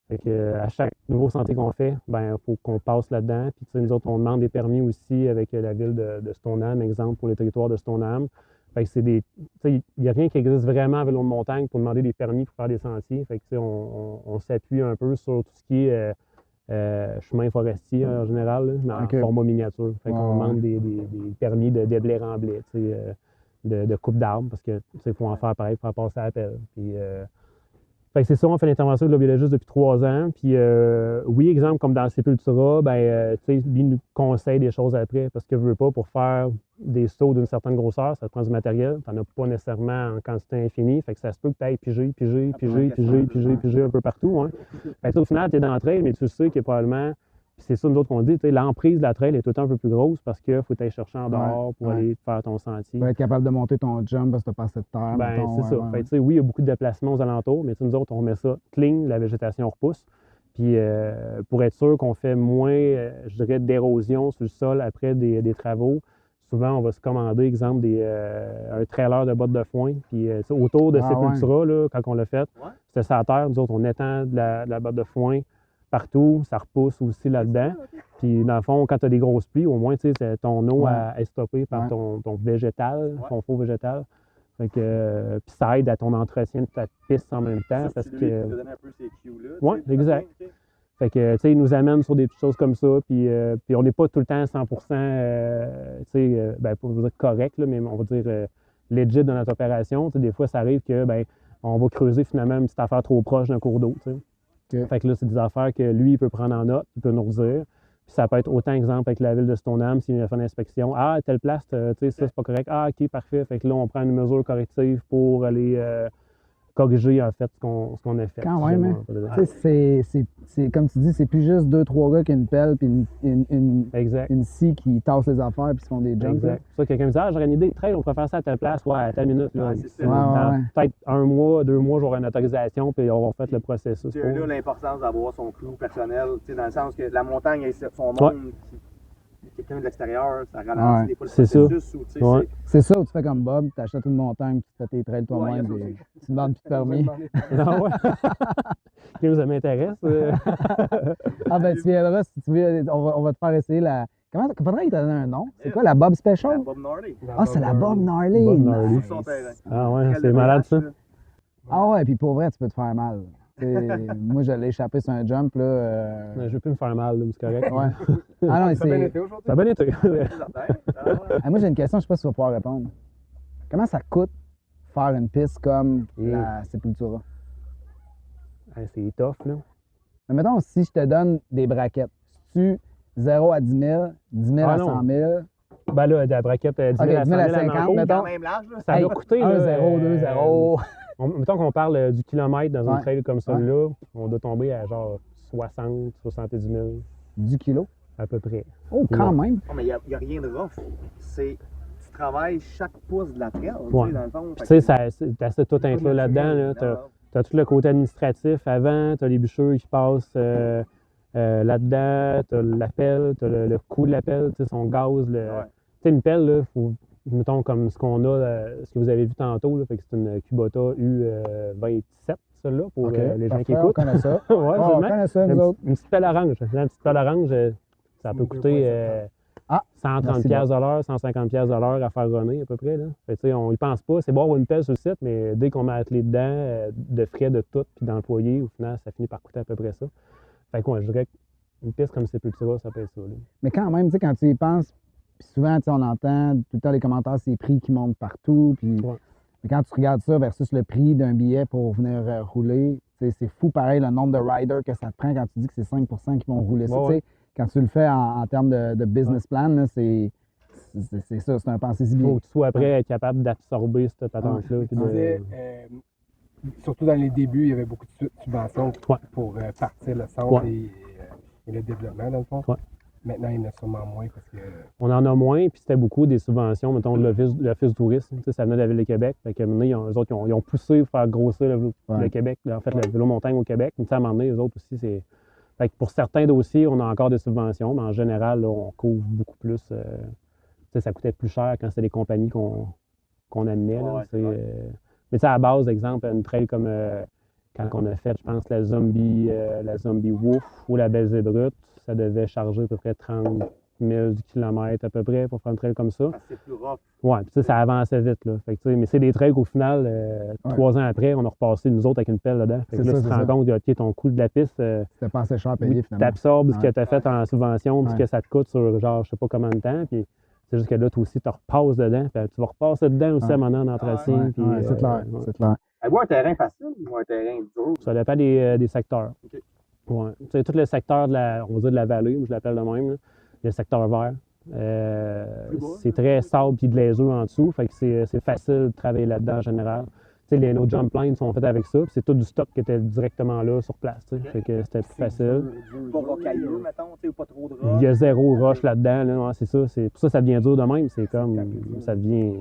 Fait que, à chaque nouveau sentier qu'on fait, ben faut qu'on passe là-dedans. Puis nous autres, on demande des permis aussi avec la ville de Stoneham, exemple, pour les territoires de Stoneham. Fait que c'est des. Il n'y a rien qui existe vraiment à vélo de montagne pour demander des permis pour faire des sentiers. Fait que on s'appuie un peu sur tout ce qui est chemin forestier en général, là, mais en format miniature. Fait qu'on demande des permis de déblai-remblai, de coupe d'arbres, parce que faut en faire pareil pour faire passer à la pelle. Puis, fait que c'est ça, on fait l'intervention de l'aubiologiste depuis 3 ans. Puis oui, exemple, comme dans Sepultura, lui nous conseille des choses après, parce que veut pas, pour faire des sauts d'une certaine grosseur, ça te prend du matériel. Tu n'en as pas nécessairement en quantité infinie. Fait que ça se peut que tu ailles piger un peu partout. Hein. Fait que au final, tu es dans le trail, mais tu sais que probablement, c'est ça nous autres qu'on dit, l'emprise de la trail est tout le temps un peu plus grosse parce qu'il faut aller chercher en dehors pour aller faire ton sentier. Tu vas être capable de monter ton jump parce que tu n'as pas assez de terre. Ben, c'est ça. Fait, oui, il y a beaucoup de déplacements aux alentours, mais nous autres, on met ça clean, la végétation repousse. Puis pour être sûr qu'on fait moins, je dirais, d'érosion sur le sol après des travaux, souvent, on va se commander, exemple, un trailer de bottes de foin. Puis autour de Sepultura, là, quand on l'a fait, c'était sur la terre. Nous autres, on étend de la botte de foin partout, ça repousse aussi là-dedans. Puis dans le fond, quand tu as des grosses pluies, au moins, ton eau est stoppée par ton végétal, ton faux végétal. Fait que, puis ça aide à ton entretien de ta piste en même temps. Ça, parce c'est que. lui qui te donne un peu ces cues-là. Oui, exact. Fait que, tu sais, il nous amène sur des petites choses comme ça, puis on n'est pas tout le temps à 100%, pas dire correct, là, mais on va dire legit dans notre opération. T'sais, des fois, ça arrive que, on va creuser finalement une petite affaire trop proche d'un cours d'eau, tu sais. Fait que là, c'est des affaires que lui, il peut prendre en note, il peut nous redire. Puis ça peut être autant exemple avec la ville de Stoneham, s'il vient faire une inspection. Ah, telle place, tu sais, ça, c'est pas correct. Ah, OK, parfait. Fait que là, on prend une mesure corrective pour aller corriger, en fait, ce qu'on a fait. Quand même, hein? C'est comme tu dis, c'est plus juste 2-3 gars qui ont une pelle puis une scie qui tasse les affaires puis se font des jumps. Exact. Ça, quelqu'un me dit, j'aurais une idée, trail, on pourrait faire ça à telle place. Ouais, à telle minute. Là, dans peut-être 1 mois, 2 mois, j'aurai une autorisation puis on va faire le processus. C'est là l'importance d'avoir son crew personnel, dans le sens que la montagne a son monde quelqu'un de l'extérieur, ça ralentit Ouais. des fois le C'est ça. processus. Ou, tu sais, Ouais. C'est ça, où tu fais comme Bob, tu achètes une montagne, puis tu fais tes trails Ouais, toi-même, il y a ça puis tu demandes plus de permis. Ah ouais? Ok, ça m'intéresse. Ah ben tu viendras si tu veux, on va te faire essayer la. Comment faudrait qu'il te donne un nom? C'est quoi la Bob la Special? Bob Gnarly. Ah, c'est la Bob Gnarly! Bob Gnarly. Nice. Sur son terrain. Ah ouais, Très c'est le malade VH, ça. là. Ah ouais, puis pour vrai, tu peux te faire mal. Moi, je l'ai échappé sur un jump, là. Je veux plus me faire mal, là, mais c'est correct. Ouais. Ah non, Ça a bien c'est. été aujourd'hui? Ça a bien été. Jardin. Ah ouais. Ah, moi, j'ai une question, je sais pas si tu vas pouvoir répondre. Comment ça coûte faire une piste comme la Sepultura? Ouais, c'est tough, là. Mais mettons, si je te donne des braquettes, tu 0 à 10 000, 10 000 Ah à non. 100 000, Ben là, de la braquette 10 000 Ok, à 10 000 à 100 000 à 50, Nanco, mettons. Quand même large, là. ça Hey, doit coûter, 1, là, 0, 2, 0. mettons qu'on parle du kilomètre dans Ouais. une trail comme celle-là, on doit tomber à genre 60, 70 000 Du kilo. à peu près. Oh, quand Ouais. même. Non, mais il n'y a rien de rough. Tu travailles chaque pouce de la trail, tu Ouais. sais, dans le fond. Puis, tu sais, t'as ça tout inclus là-dedans. Là. Non, T'as tout le côté administratif avant, t'as les bûcheurs qui passent là-dedans, t'as l'appel, t'as le coût de l'appel, tu sais, son gaz. Ouais. Tu sais, une pelle, là, faut, mettons comme ce qu'on a, ce que vous avez vu tantôt, là, fait que c'est une Kubota U27, celle-là, pour OK, les gens qui parfait, on écoutent. connaît ça. Ouais, Oh, on absolument. connaît ça, nous autres. Une petite pelle orange. Une petite pelle orange, ça peut coûter Ah, 130 merci, piastres de l'heure, 150 piastres de l'heure à faire runner à peu près. Là. Fait que, tu sais, on y pense pas. C'est bon avoir une pelle sur le site, mais dès qu'on met la clé dedans, de frais de tout, puis d'employés, au final, ça finit par coûter à peu près ça. Fait que ouais, je dirais qu'une piste comme Sepultura, ça peut être ça. Là. Mais quand même, tu sais, quand tu y penses, puis souvent, tu sais, on entend tout le temps les commentaires, c'est prix qui montent partout. Puis Ouais. mais quand tu regardes ça versus le prix d'un billet pour venir rouler, tu sais, c'est fou pareil le nombre de riders que ça te prend quand tu dis que c'est 5 qui vont rouler ça. Ouais, Tu sais, quand tu le fais en termes de business plan, là, c'est ça, c'est un pensée si Il faut bien. que tu sois après être capable d'absorber cette patente-là. puis Tu de- disais, surtout dans les débuts, il y avait beaucoup de subventions Ouais. pour partir le centre Ouais. et le développement, dans le fond. Ouais. Maintenant, il y en a sûrement moins parce que. On en a moins, puis c'était beaucoup des subventions, mettons, de l'Office du tourisme. Tu sais, ça venait de la Ville de Québec. Fait que maintenant, eux autres, ils ont poussé pour faire grossir le Québec, en fait, le vélo montagne au Québec. Mais tu sais, à un moment donné, eux autres aussi, c'est. Fait que pour certains dossiers, on a encore des subventions, mais en général, là, on couvre beaucoup plus. Tu sais, ça coûtait plus cher quand c'était des compagnies qu'on amenait. Là, Ouais, tu sais, ouais. mais tu sais, à la base, exemple, une trail comme quand on a fait, je pense, la Zombie Wolf ou la Belle Brute, ça devait charger à peu près 30 000 du kilomètre à peu près pour faire une trail comme ça. parce que c'est plus rough. Ouais, puis tu sais, ça avançait vite, là. Fait que, tu sais, mais c'est des trails qu'au final, 3 ans après, on a repassé nous autres avec une pelle dedans. Fait que C'est là, ça, tu te c'est rends ça. compte que, OK, ton coût de la piste, C'était pas assez cher à payer oui, tu finalement. absorbes ce que Ouais. tu as fait en subvention, puis ce Ouais. que ça te coûte sur, genre, je sais pas combien de temps, puis c'est juste que là, toi aussi, tu repasses dedans, puis tu vas repasser dedans aussi Ouais. à un moment donné en entretien. Ouais, puis, ouais, c'est clair, ouais. c'est clair. Avez-vous un terrain facile ou un terrain dur? Ça dépend des secteurs. OK. Ouais. Tu sais, tout le secteur on va dire de la vallée, je l'appelle de même, là, le secteur vert. Plus bas, C'est très sable puis glaiseux en dessous, fait que c'est facile de travailler là-dedans en général. Tu sais, nos jump lines sont faits avec ça, puis c'est tout du stock qui était directement là sur place, tu sais, fait que c'était plus facile. Pas rocailleux, mettons, tu sais, ou pas trop de Il y a zéro roche là-dedans, là, ouais, c'est ça. C'est pour ça que ça devient dur de même, c'est comme ça devient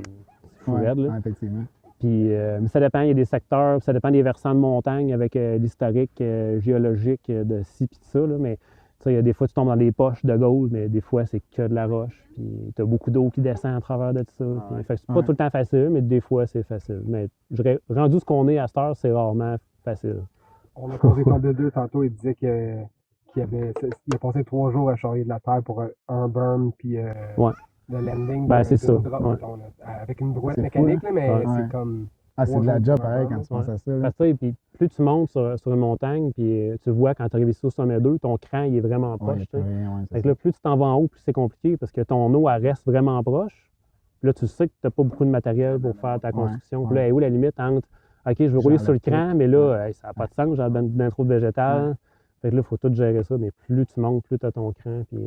fou Ouais, raide, là. ouais, effectivement. Puis, mais ça dépend, il y a des secteurs, puis ça dépend des versants de montagne avec l'historique géologique de ci puis de ça, là, mais tu sais, il y a des fois tu tombes dans des poches de gold, mais des fois c'est que de la roche, puis tu as beaucoup d'eau qui descend à travers de ça. Puis, ouais. fait que c'est pas Ouais. tout le temps facile, mais des fois c'est facile. Mais je dirais, rendu ce qu'on est à cette heure, c'est rarement facile. On a posé ton deux tantôt, il disait qu'il a passé 3 jours à charrier de la terre pour un berm puis Ouais. le landing. Ben, c'est ça, d'une drop, ouais. mettons, là, avec une brouette C'est mécanique, fou, là, mais Ouais. c'est Ouais. comme. Ah, c'est de la 3 job jours pareil pour un quand tu berm. penses à ça. là. Parce que, puis plus tu montes sur une montagne, puis tu vois quand tu arrives ici au sommet 2, ton cran il est vraiment proche. Ouais, tu sais. ouais, c'est Fait que ça. là, plus tu t'en vas en haut, plus c'est compliqué parce que ton eau, elle reste vraiment proche. Puis là, tu sais que tu n'as pas beaucoup de matériel pour faire ta construction. Puis là, elle est où la limite entre OK, je veux rouler sur le J'enlève cran, tout. mais là, hey, ça n'a pas de sens, j'ai bien trop de végétal. Fait que là, il faut tout gérer ça. Mais plus tu montes, plus tu as ton cran. Puis,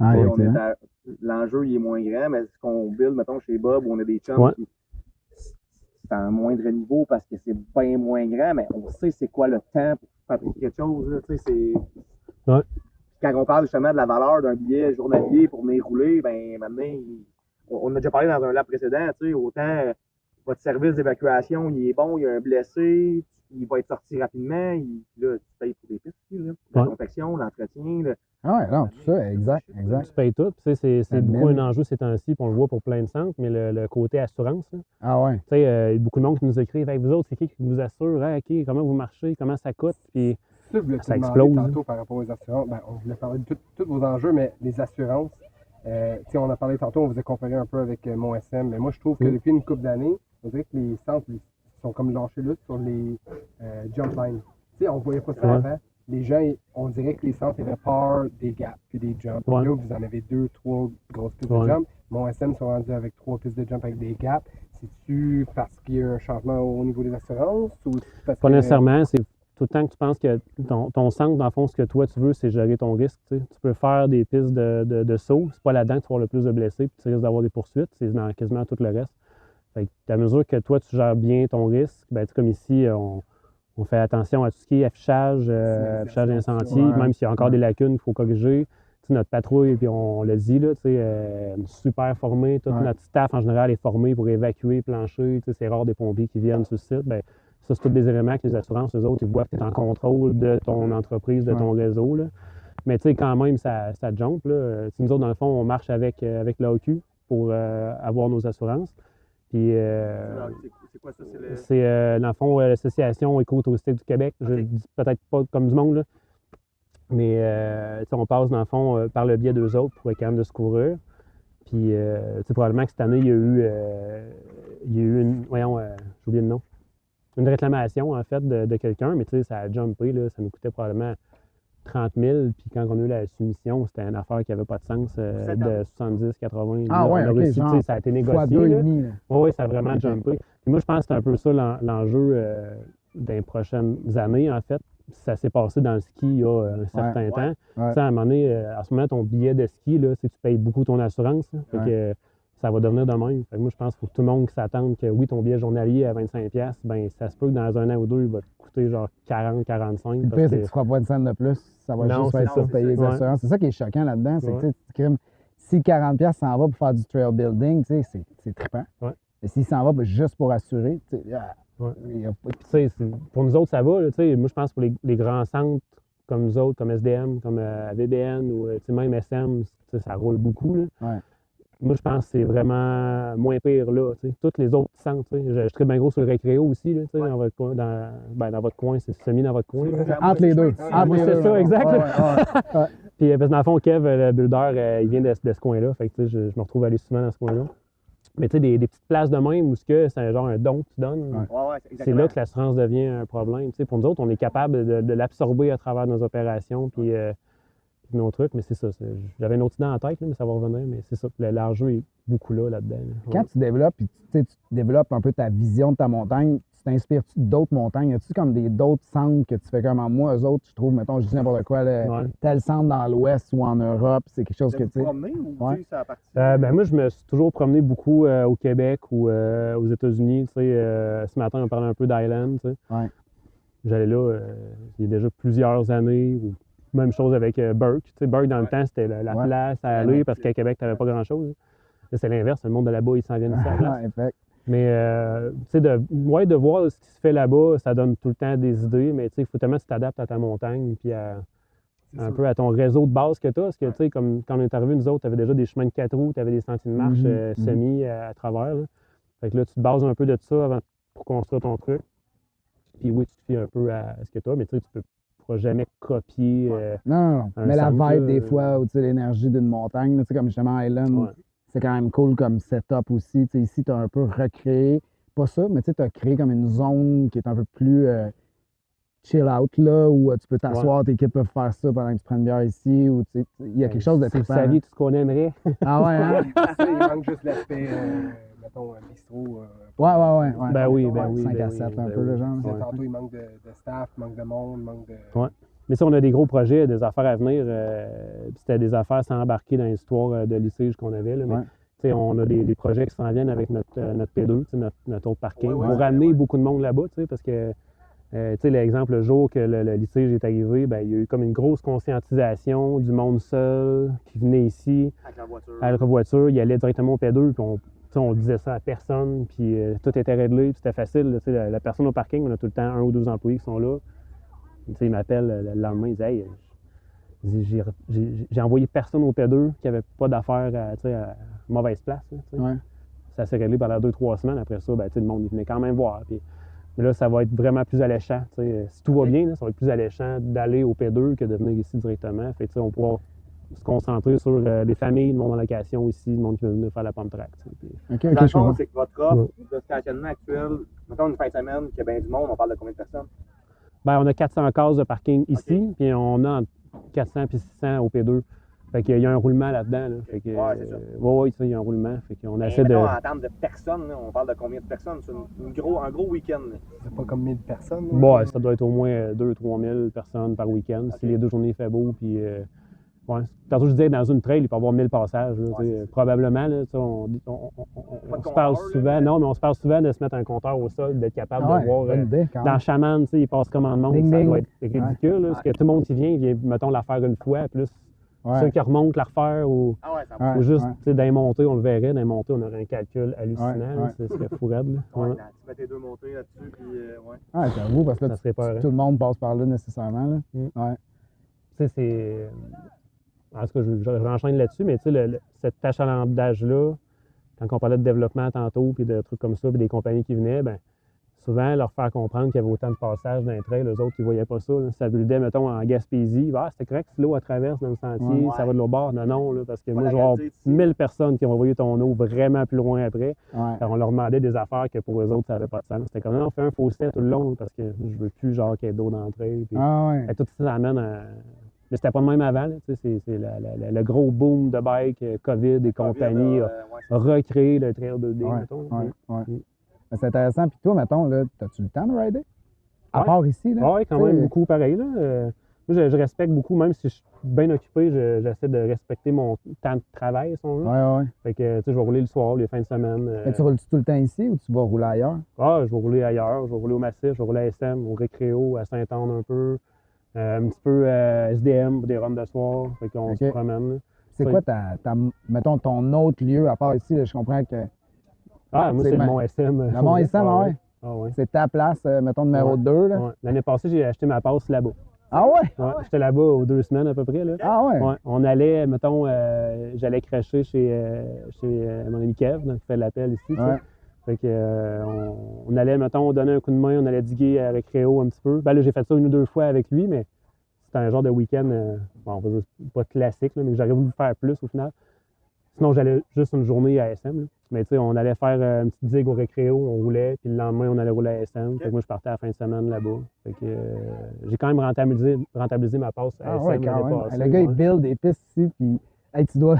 Ah, Et effectivement. l'enjeu, il est moins grand, mais ce qu'on build, mettons, chez Bob, on a des chums Ouais. qui. C'est à un moindre niveau parce que c'est bien moins grand, mais on sait c'est quoi le temps pour fabriquer quelque chose. Là, tu sais, c'est. Ouais. Quand on parle justement de la valeur d'un billet journalier pour venir rouler, ben maintenant, on a déjà parlé dans un lab précédent, tu sais, autant votre service d'évacuation, il est bon, il y a un blessé, il va être sorti rapidement, là, tu payes pour des pistes, là, la Ouais. confection, l'entretien, Ah ouais, non, tout ça, exact. Tu payes tout. Puis, c'est beaucoup Admin. un enjeu ces temps-ci, puis on le voit pour plein de centres, mais le côté assurance, là. Ah ouais. Tu sais, il y a beaucoup de monde qui nous écrivent hey, vous autres, c'est qui vous assure? Hey, OK, comment vous marchez? Comment ça coûte? Puis Ça, je voulais te ça demander explose. tantôt par rapport aux assurances. Ben, on voulait parler de tous vos enjeux, mais les assurances, tu sais, on a parlé tantôt, on vous a comparé un peu avec mon SM, mais moi, je trouve que depuis une couple d'années, on dirait que les centres ils sont comme lâchés là sur les jump lines. Tu sais, on voyait pas ça Ouais. avant. Les gens, on dirait que les centres avaient peur des gaps puis des jumps. Ouais. Là, vous en avez 2, 3 grosses pistes Ouais. de jump. Mon SM sont rendus avec 3 pistes de jump avec des gaps. C'est-tu parce qu'il y a eu un changement au niveau des assurances ou parce Pas que... nécessairement. C'est tout le temps que tu penses que ton centre, dans le fond, ce que toi, tu veux, c'est gérer ton risque. Tu sais. Tu peux faire des pistes de saut. C'est pas là-dedans que tu vas avoir le plus de blessés puis tu risques d'avoir des poursuites. C'est dans quasiment tout le reste. Fait que, à mesure que toi, tu gères bien ton risque, ben, comme ici, on fait attention à tout ce qui est affichage, affichage incendie, Ouais. même s'il y a encore Ouais. des lacunes qu'il faut corriger. Tu sais, notre patrouille, puis on le dit, là, tu sais, super formée. Tout Ouais. notre staff, en général, est formé pour évacuer, plancher. Tu sais, c'est rare des pompiers qui viennent sur le site. Ben, ça, c'est tous des éléments que les assurances, eux autres, ils voient que tu es en contrôle de ton entreprise, de ton réseau. Là. Mais tu sais, quand même, ça jump. Là. Nous autres, dans le fond, on marche avec l'AOQ pour avoir nos assurances. Puis, C'est quoi ça? C'est le... c'est, dans le fond, l'Association éco-touristique du Québec. Je le dis peut-être pas comme du monde, là. Mais tu sais, on passe, dans le fond, par le biais d'eux autres pour être capable de se couvrir. Puis, tu sais, probablement que cette année, il y a eu une. Voyons, j'ai oublié le nom. Une réclamation, en fait, de quelqu'un, mais tu sais, ça a jumpé, là. Ça nous coûtait probablement 30 000. Puis, quand on a eu la soumission, c'était une affaire qui n'avait pas de sens de 70, 80. Ah Là, ouais, on a ok, réussi, tu sais, genre, ça a été fois négocié. deux et là. demi. là. Oui, ça a vraiment jumpé. Puis moi, je pense que c'est un peu ça l'enjeu des prochaines années, en fait. Ça s'est passé dans le ski il y a un certain temps. Ouais. Tu sais, à un moment donné, à ce moment, ton billet de ski, là, tu payes beaucoup ton assurance. Là. Fait que ça va devenir de même. Fait que moi, je pense qu'il faut que tout le monde qui s'attende que oui, ton billet journalier à 25$, ben ça se peut que dans un an ou deux, il va te coûter genre 40, 45. Le Parce pire, c'est que que tu feras pas de scène de plus. Ça va Non, juste c'est être ça. pour payer les Ouais. assurances. C'est ça qui est choquant là-dedans. C'est Ouais. que tu sais, tu crimes, si 40$ s'en va pour faire du trail building, tu sais, c'est trippant. Ouais. Et s'il s'en va juste pour assurer, tu sais, Ouais. il y a pas- Tu sais, pour nous autres, ça va. Là, tu sais. Moi, je pense que pour les grands centres comme nous autres, comme SDM, comme AVBN ou tu sais, même SM, tu sais, ça roule beaucoup. Là. Ouais. Moi, je pense que c'est vraiment moins pire là. Tu sais. Tous les autres centres, tu sais, je suis très bien gros sur le récréo aussi. Là, tu sais, dans votre coin, dans votre coin, c'est semi dans votre coin. là. Entre les deux. Entre Ouais, les c'est deux, ça, là. exact. Ouais, ouais, ouais. Puis, parce que dans le fond, Kev, le builder, il vient de ce coin-là. Fait que, tu sais, je me retrouve aller souvent dans ce coin-là. Mais tu sais, des petites places de même où c'est genre un don que tu donnes. Ouais. C'est là que l'assurance devient un problème. Tu sais, pour nous autres, on est capable de l'absorber à travers nos opérations puis nos trucs, mais c'est ça. J'avais une autre idée en tête, là, mais ça va revenir. Mais c'est ça. L'enjeu est beaucoup là-dedans. Là. Quand tu développes, puis tu sais, tu développes un peu ta vision de ta montagne, tu t'inspires-tu d'autres montagnes? Y a-tu comme d'autres centres que tu fais comme moi, eux autres, je trouve, mettons, je dis n'importe quoi, Ouais. tel centre dans l'Ouest ou en Europe, c'est quelque chose que Vous tu sais. promenez ou Ouais. tu sais, ça appartient? Ben moi, je me suis toujours promené beaucoup au Québec ou aux États-Unis. Tu sais, ce matin, on parlait un peu d'Island. Tu sais. Ouais. J'allais là il y a déjà plusieurs années. Ou même chose avec Burke. Tu sais, Burke, dans le temps, c'était la Ouais. place à aller parce qu'à Québec, tu n'avais pas grand-chose. Là, c'est l'inverse. Le monde de là-bas, il s'en vient ici à la place. Ouais, fait. Mais tu sais, de voir ce qui se fait là-bas, ça donne tout le temps des idées. Mais tu sais, il faut tellement que tu t'adaptes à ta montagne puis un peu à ton réseau de base que tu as. Parce que, tu sais, comme quand on est arrivé, nous autres, tu avais déjà des chemins de 4 roues, tu avais des sentiers de marche semi à travers. Là. Fait que là, tu te bases un peu de ça pour construire ton truc. Puis oui, tu te fies un peu à ce que tu as, mais tu sais, tu pourras jamais copier. Non. Un Mais la centre, vibe, là, des fois, ou tu sais, l'énergie d'une montagne, là, tu sais, comme justement Island, Ouais. c'est quand même cool comme setup aussi. Tu sais, ici, tu as un peu recréé, pas ça, mais tu sais, tu as créé comme une zone qui est un peu plus chill out, là, où tu peux t'asseoir, tes équipes peuvent faire ça pendant que tu prends une bière ici, ou tu sais, il y a quelque chose de Si vous trippant. saviez tout ce qu'on aimerait. Ah ouais, hein? Ça, il manque juste l'aspect, mettons, bistrot. Ouais. Ben oui, 5 ben à oui, 7, un ben peu, oui. le genre. Ouais. Tantôt, il manque de staff, manque de monde, manque de... Ouais. Mais ça, on a des gros projets, des affaires à venir. Puis c'était des affaires sans embarquer dans l'histoire de litige qu'on avait. Là, mais Ouais. tu sais, on a des projets qui s'en viennent avec notre P2, tu sais, notre autre parking, Ouais, pour ramener beaucoup de monde là-bas, tu sais, parce que, tu sais, l'exemple, le jour que le litige est arrivé, ben, il y a eu comme une grosse conscientisation du monde seul qui venait ici Avec la voiture. à la voiture, il allait directement au P2, puis on disait ça à personne, puis tout était réglé, puis c'était facile. Là, tu sais, la personne au parking, on a tout le temps 1 ou 2 employés qui sont là. Tu sais, ils m'appellent le lendemain, ils disent « Hey, j'ai envoyé personne au P2 qui n'avait pas d'affaires à mauvaise place. Là, Ouais. Ça s'est réglé pendant 2-3 semaines. Après ça, ben, le monde il venait quand même voir. Puis, mais là, ça va être vraiment plus alléchant. Si tout va bien, là, ça va être plus alléchant d'aller au P2 que de venir ici directement. Fait que, on pourra se concentrer sur les familles, le monde en location ici, le monde qui veut venir faire la pump track. Puis, OK, Dans OK, le je fond, comprends. c'est que votre offre de stationnement actuel, mettons une fin de semaine, qu'il y a bien du monde, on parle de combien de personnes? ben, on a 400 cases de parking ici, puis on a entre 400 et 600 au P2. Fait qu'il y a un roulement là-dedans. Là. Fait que, Ouais, c'est ça. ouais, il y a un roulement. Fait qu'on Mais essaie de. mettons, en termes de personnes, là, on parle de combien de personnes? C'est un gros week-end. Là. C'est pas comme 1000 personnes. Là. Ouais, ça doit être au moins 2-3 000 personnes par week-end. Si les 2 journées il fait beau, puis. Ouais. Tantôt, je disais, dans une trail, il peut y avoir 1000 passages. Là, probablement, là, on se parle souvent. Non, mais on se parle souvent de se mettre un compteur au sol, d'être capable de voir. bonne idée, quand même. Dans Chaman, il passe comment de monde. Ding, Ça ding. doit être ridicule. Là, parce que tout le monde qui vient, il vient, mettons, la faire une fois, plus Ouais. ceux qui remontent, la refaire, ou Ouais, juste, ouais. tu sais, dans les montées, on le verrait. Dans les montées, on aurait un calcul hallucinant. Ouais, là, ouais. Ce serait fou raide. Là. Ouais, Ouais. tu mets tes 2 montées là-dessus, puis ouais. Ouais, j'avoue, parce que Ça là, serait peur, hein. tout le monde passe par là nécessairement. Là. Mm. Ouais. Tu sais, c'est. En tout cas, j'enchaîne là-dessus, mais tu sais, cet achalandage-là, quand on parlait de développement tantôt, puis de trucs comme ça, puis des compagnies qui venaient, ben souvent, leur faire comprendre qu'il y avait autant de passages dans les trails, eux autres, ils ne voyaient pas ça. Là. Ça buildait, mettons, en Gaspésie. Ah, c'était correct si l'eau traverse dans le sentier, ça va de l'autre bord. Non, non, là, parce que moi, la je vais avoir garder ici. 1000 personnes qui vont envoyer ton eau vraiment plus loin après. Ouais. Alors, on leur demandait des affaires que pour eux autres, ça n'avait pas de sens. C'était comme, non, on fait un fossé tout le long parce que je veux plus, genre, qu'il y ait d'eau dans le trail. Puis, Ah ouais. tout ça amène à. Mais c'était pas le même avant. Là, c'est le gros boom de bike, COVID et compagnie a recréé le trail 2D, Ouais, mettons. ouais, ouais. Mm. Mais c'est intéressant. Puis toi, mettons, là, as-tu le temps de rider? À Ouais. part ici, là? Oui, quand Tu sais, même beaucoup pareil. Là. Moi, je respecte beaucoup, même si je suis bien occupé, j'essaie de respecter mon temps de travail, si on veut. Ouais, ouais. Fait que, tu sais, je vais rouler le soir, les fins de semaine. Mais tu roules tout le temps ici ou tu vas rouler ailleurs? Je vais rouler ailleurs, je vais rouler au Massif, je vais rouler à SM, au Récréo, à Saint-Anne un peu, un petit peu SDM pour des runs de soir. Fait qu'on Ok. se promène. Là. C'est Oui. quoi mettons, ton autre lieu, à part ici, là, je comprends que Ah, moi, C'est c'est le ma- Mont SM. le Mont SM, ah ouais? Ah ouais. C'est ta place, mettons, numéro Ouais. 2, là? Ouais. L'année passée, j'ai acheté ma passe là-bas. Ah ouais? Ouais, j'étais là-bas aux 2 semaines à peu près. Là. Ah ouais? Ouais, on allait, mettons, j'allais cracher chez mon ami Kev, donc, qui fait l'appel ici. tu sais. Ouais. Fait que, on allait, mettons, donner un coup de main, on allait diguer à Récréo un petit peu. Ben là, j'ai fait ça 1 ou 2 fois avec lui, mais c'était un genre de week-end, bon, on va dire, pas classique, là, mais que j'aurais voulu faire plus au final. Sinon, j'allais juste une journée à SM. Là. Mais tu sais, on allait faire une petite digue au Récréo, on roulait, puis le lendemain, on allait rouler à SM. Fait que moi, je partais à la fin de semaine là-bas. Fait que j'ai quand même rentabilisé ma passe à Ah SM ouais, quand l'année même. passée. Le gars, il ouais. build des pistes ici, puis hey, tu dois.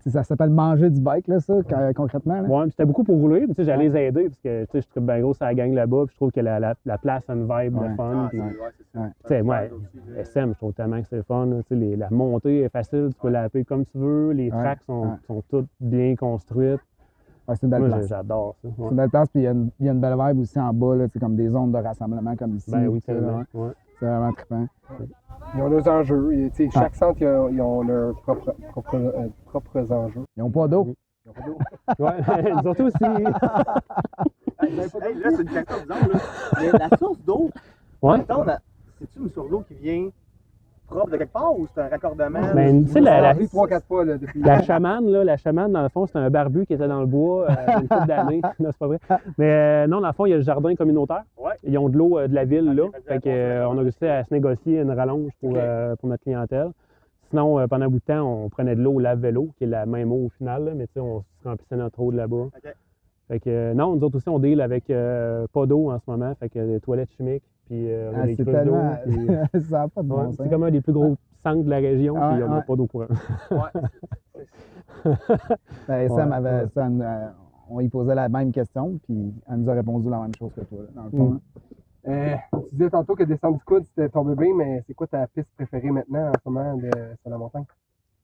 Ça s'appelle manger du bike, là, ça, concrètement. Là. Ouais, puis c'était beaucoup pour rouler. Tu sais, j'allais les aider parce que tu sais, je trouve bien gros, ça gang là-bas. Puis je trouve que la place a une vibe Ouais. de fun. Puis, Ouais. tu sais, moi, SM, je trouve tellement que c'est fun. Là. Tu sais, la montée est facile, tu peux la payer comme tu veux. Les Ouais. tracks sont, Ouais. sont toutes bien construites. Ouais, c'est une belle Moi, place. j'adore ça. C'est Ouais. une belle place, puis il y a une belle vibe aussi en bas, là, comme des zones de rassemblement comme ici. Ben oui, tout ça, là, tellement. ouais. Ouais. C'est vraiment trippant. Ben, Ils ont leurs enjeux. Et, tu sais, chaque centre, ils ont leurs propres enjeux. Ils n'ont pas d'eau. Ils ont pas d'eau. Ouais, nous autres aussi. Hey, là, c'est une question bizarre, là. Mais la source d'eau, Ouais. mettons, c'est-tu une source d'eau qui vient propre de quelque part ou c'est un raccordement? Ben, tu sais, Ça a la pris 3-4 fois là, depuis. La chamane, là, dans le fond, c'est un barbu qui était dans le bois une couple d'années. Non, c'est pas vrai. Mais non, dans le fond, il y a le jardin communautaire. Ouais. Ils ont de l'eau de la ville, là. Ok, Fait que, on a réussi à se négocier une rallonge pour notre clientèle. Sinon, pendant un bout de temps, on prenait de l'eau au lave-vélo, qui est la même eau au final, là, mais tu sais, on se remplissait notre eau de là-bas. Ok. Fait que, non, nous autres aussi, on deal avec pas d'eau en ce moment. Fait que des toilettes chimiques, puis on a des C'est cruches d'eau. tellement. puis- Ça n'a pas de bon ouais, sens. c'est comme un des plus gros centres de la région, Ouais, puis on n'a ouais. pas d'eau courante. Ben, Sam Ouais, avait, ouais. on lui posait la même question, puis elle nous a répondu la même chose que toi, là, dans le fond. Tu disais tantôt que descendre du coude, c'était ton bébé, mais c'est quoi ta piste préférée maintenant, en ce moment, sur la montagne?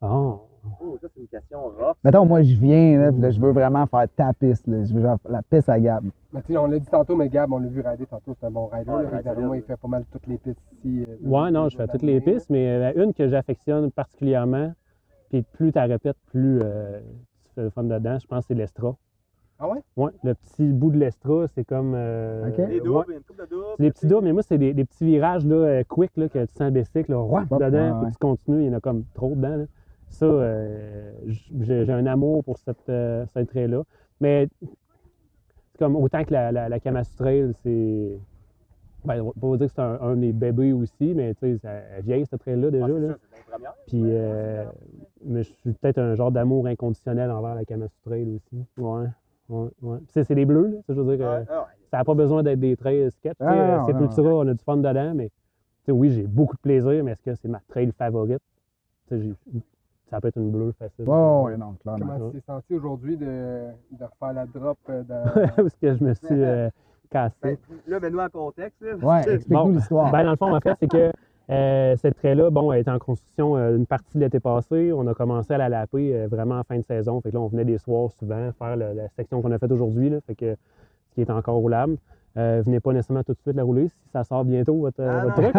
Oh. Oh, ça, c'est une question rough. Mettons, moi, je viens, là, puis là, je veux vraiment faire ta piste, là. Je veux genre la piste à Gab. Mais tu sais, on l'a dit tantôt, mais Gab, on l'a vu rider tantôt, c'est un bon rider. Ouais, là. rider, D'après moi, là. il fait pas mal toutes les pistes ici. Ouais, non, je fais toutes les pistes, mais une que j'affectionne particulièrement, puis plus tu la répètes, plus tu fais le fun dedans, je pense que c'est l'Estra. Ah ouais? Ouais, le petit bout de l'estra, c'est comme. Des doubles, ouais. une coupe de doubles. C'est des petits doubles, mais moi, c'est des petits virages là, quick là, que tu sens bicycle, là, Hop, dedans, ouais, puis tu continues, il y en a comme trop dedans. Là. Ça, j'ai un amour pour cette trait-là. Mais c'est comme autant que la Kamasu Trail, c'est. Ben, on va pas dire que c'est un des bébés aussi, mais tu sais, elle vieille cette trail-là déjà. Ah, c'est Là. ça, c'est la première. Puis, mais je suis peut-être un genre d'amour inconditionnel envers la Kamasu Trail aussi. Ouais, ouais, ouais. Puis c'est des bleus, là. Je veux dire, Ouais, ouais. ça n'a pas besoin d'être des trails sketch. Tu sais, Ah, c'est non, Sepultura, on a du fun dedans, mais tu sais, oui, j'ai beaucoup de plaisir, mais est-ce que c'est ma trail favorite? Tu sais, ça peut être une bleue facile. Ouais, non, clairement. Comment tu t'es senti aujourd'hui de refaire la drop Parce que je me suis cassé. Ben, là, mets-nous en contexte. Là, Ouais, explique-nous Bon, l'histoire. Ben, dans le fond, en fait, c'est que cette trait-là, bon, elle était en construction une partie de l'été passé. On a commencé à la laper vraiment en fin de saison. Fait que là, on venait des soirs souvent faire la section qu'on a faite aujourd'hui, là, fait que, ce qui est encore roulable. Venez pas nécessairement tout de suite la rouler si ça sort bientôt, votre truc.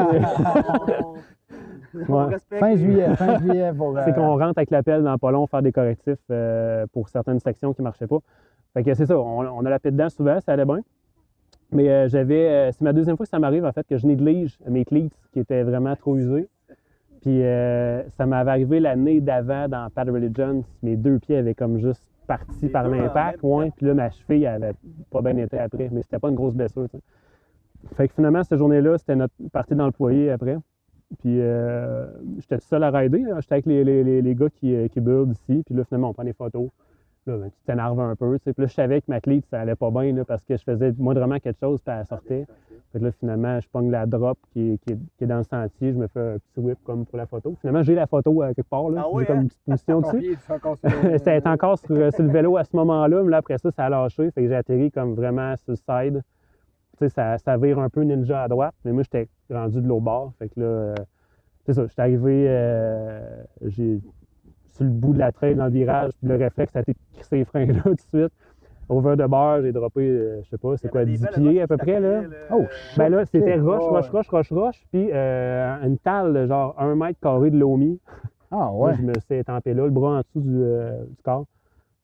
On Ouais. respecte. Fin juillet pour. C'est qu'on rentre avec la pelle dans pas long, faire des correctifs pour certaines sections qui ne marchaient pas. Fait que c'est ça, on a la pelle dedans souvent, ça allait bien. Mais c'est ma deuxième fois que ça m'arrive, en fait, que je néglige mes cleats qui étaient vraiment trop usés. Puis ça m'avait arrivé l'année d'avant dans Pad Religion, mes deux pieds avaient comme juste parti Les par deux en l'impact. même Ouais, puis là, ma cheville avait pas bien été après, mais c'était pas une grosse blessure. T'sais. Fait que finalement, cette journée-là, c'était notre partie dans le poirier après. Puis j'étais tout seul à rider, là. J'étais avec les gars qui build ici. Puis là, finalement, on prend des photos. Là, ben, tu t'énerves un peu. Puis là, je savais que ma clé, ça allait pas bien là, parce que je faisais moindrement quelque chose, puis elle sortait. Fait que là, finalement, je pogne la drop qui est dans le sentier. Je me fais un petit whip comme pour la photo. Finalement, j'ai la photo quelque part. Là. Ah ouais, J'ai comme une petite position ton dessus. pied, tu es encore sur C'était encore sur le vélo à ce moment-là, mais là, après ça, ça a lâché. Fait que j'ai atterri comme vraiment sur le side. Tu sais, ça vire un peu ninja à droite, mais moi, j'étais rendu de l'autre bord. Fait que là, c'est ça, j'étais arrivé, j'ai sur le bout de la trail dans le virage, puis le réflexe, ça a été de crisser les freins là tout de suite. Over de barre, j'ai droppé, je sais pas, c'est quoi, 10 pieds à peu près, là. Oh, Ben là, c'était shit. roche, puis une talle de genre 1 mètre carré de lomi. Ah Moi, ouais. je me suis étampé là, le bras en dessous du corps.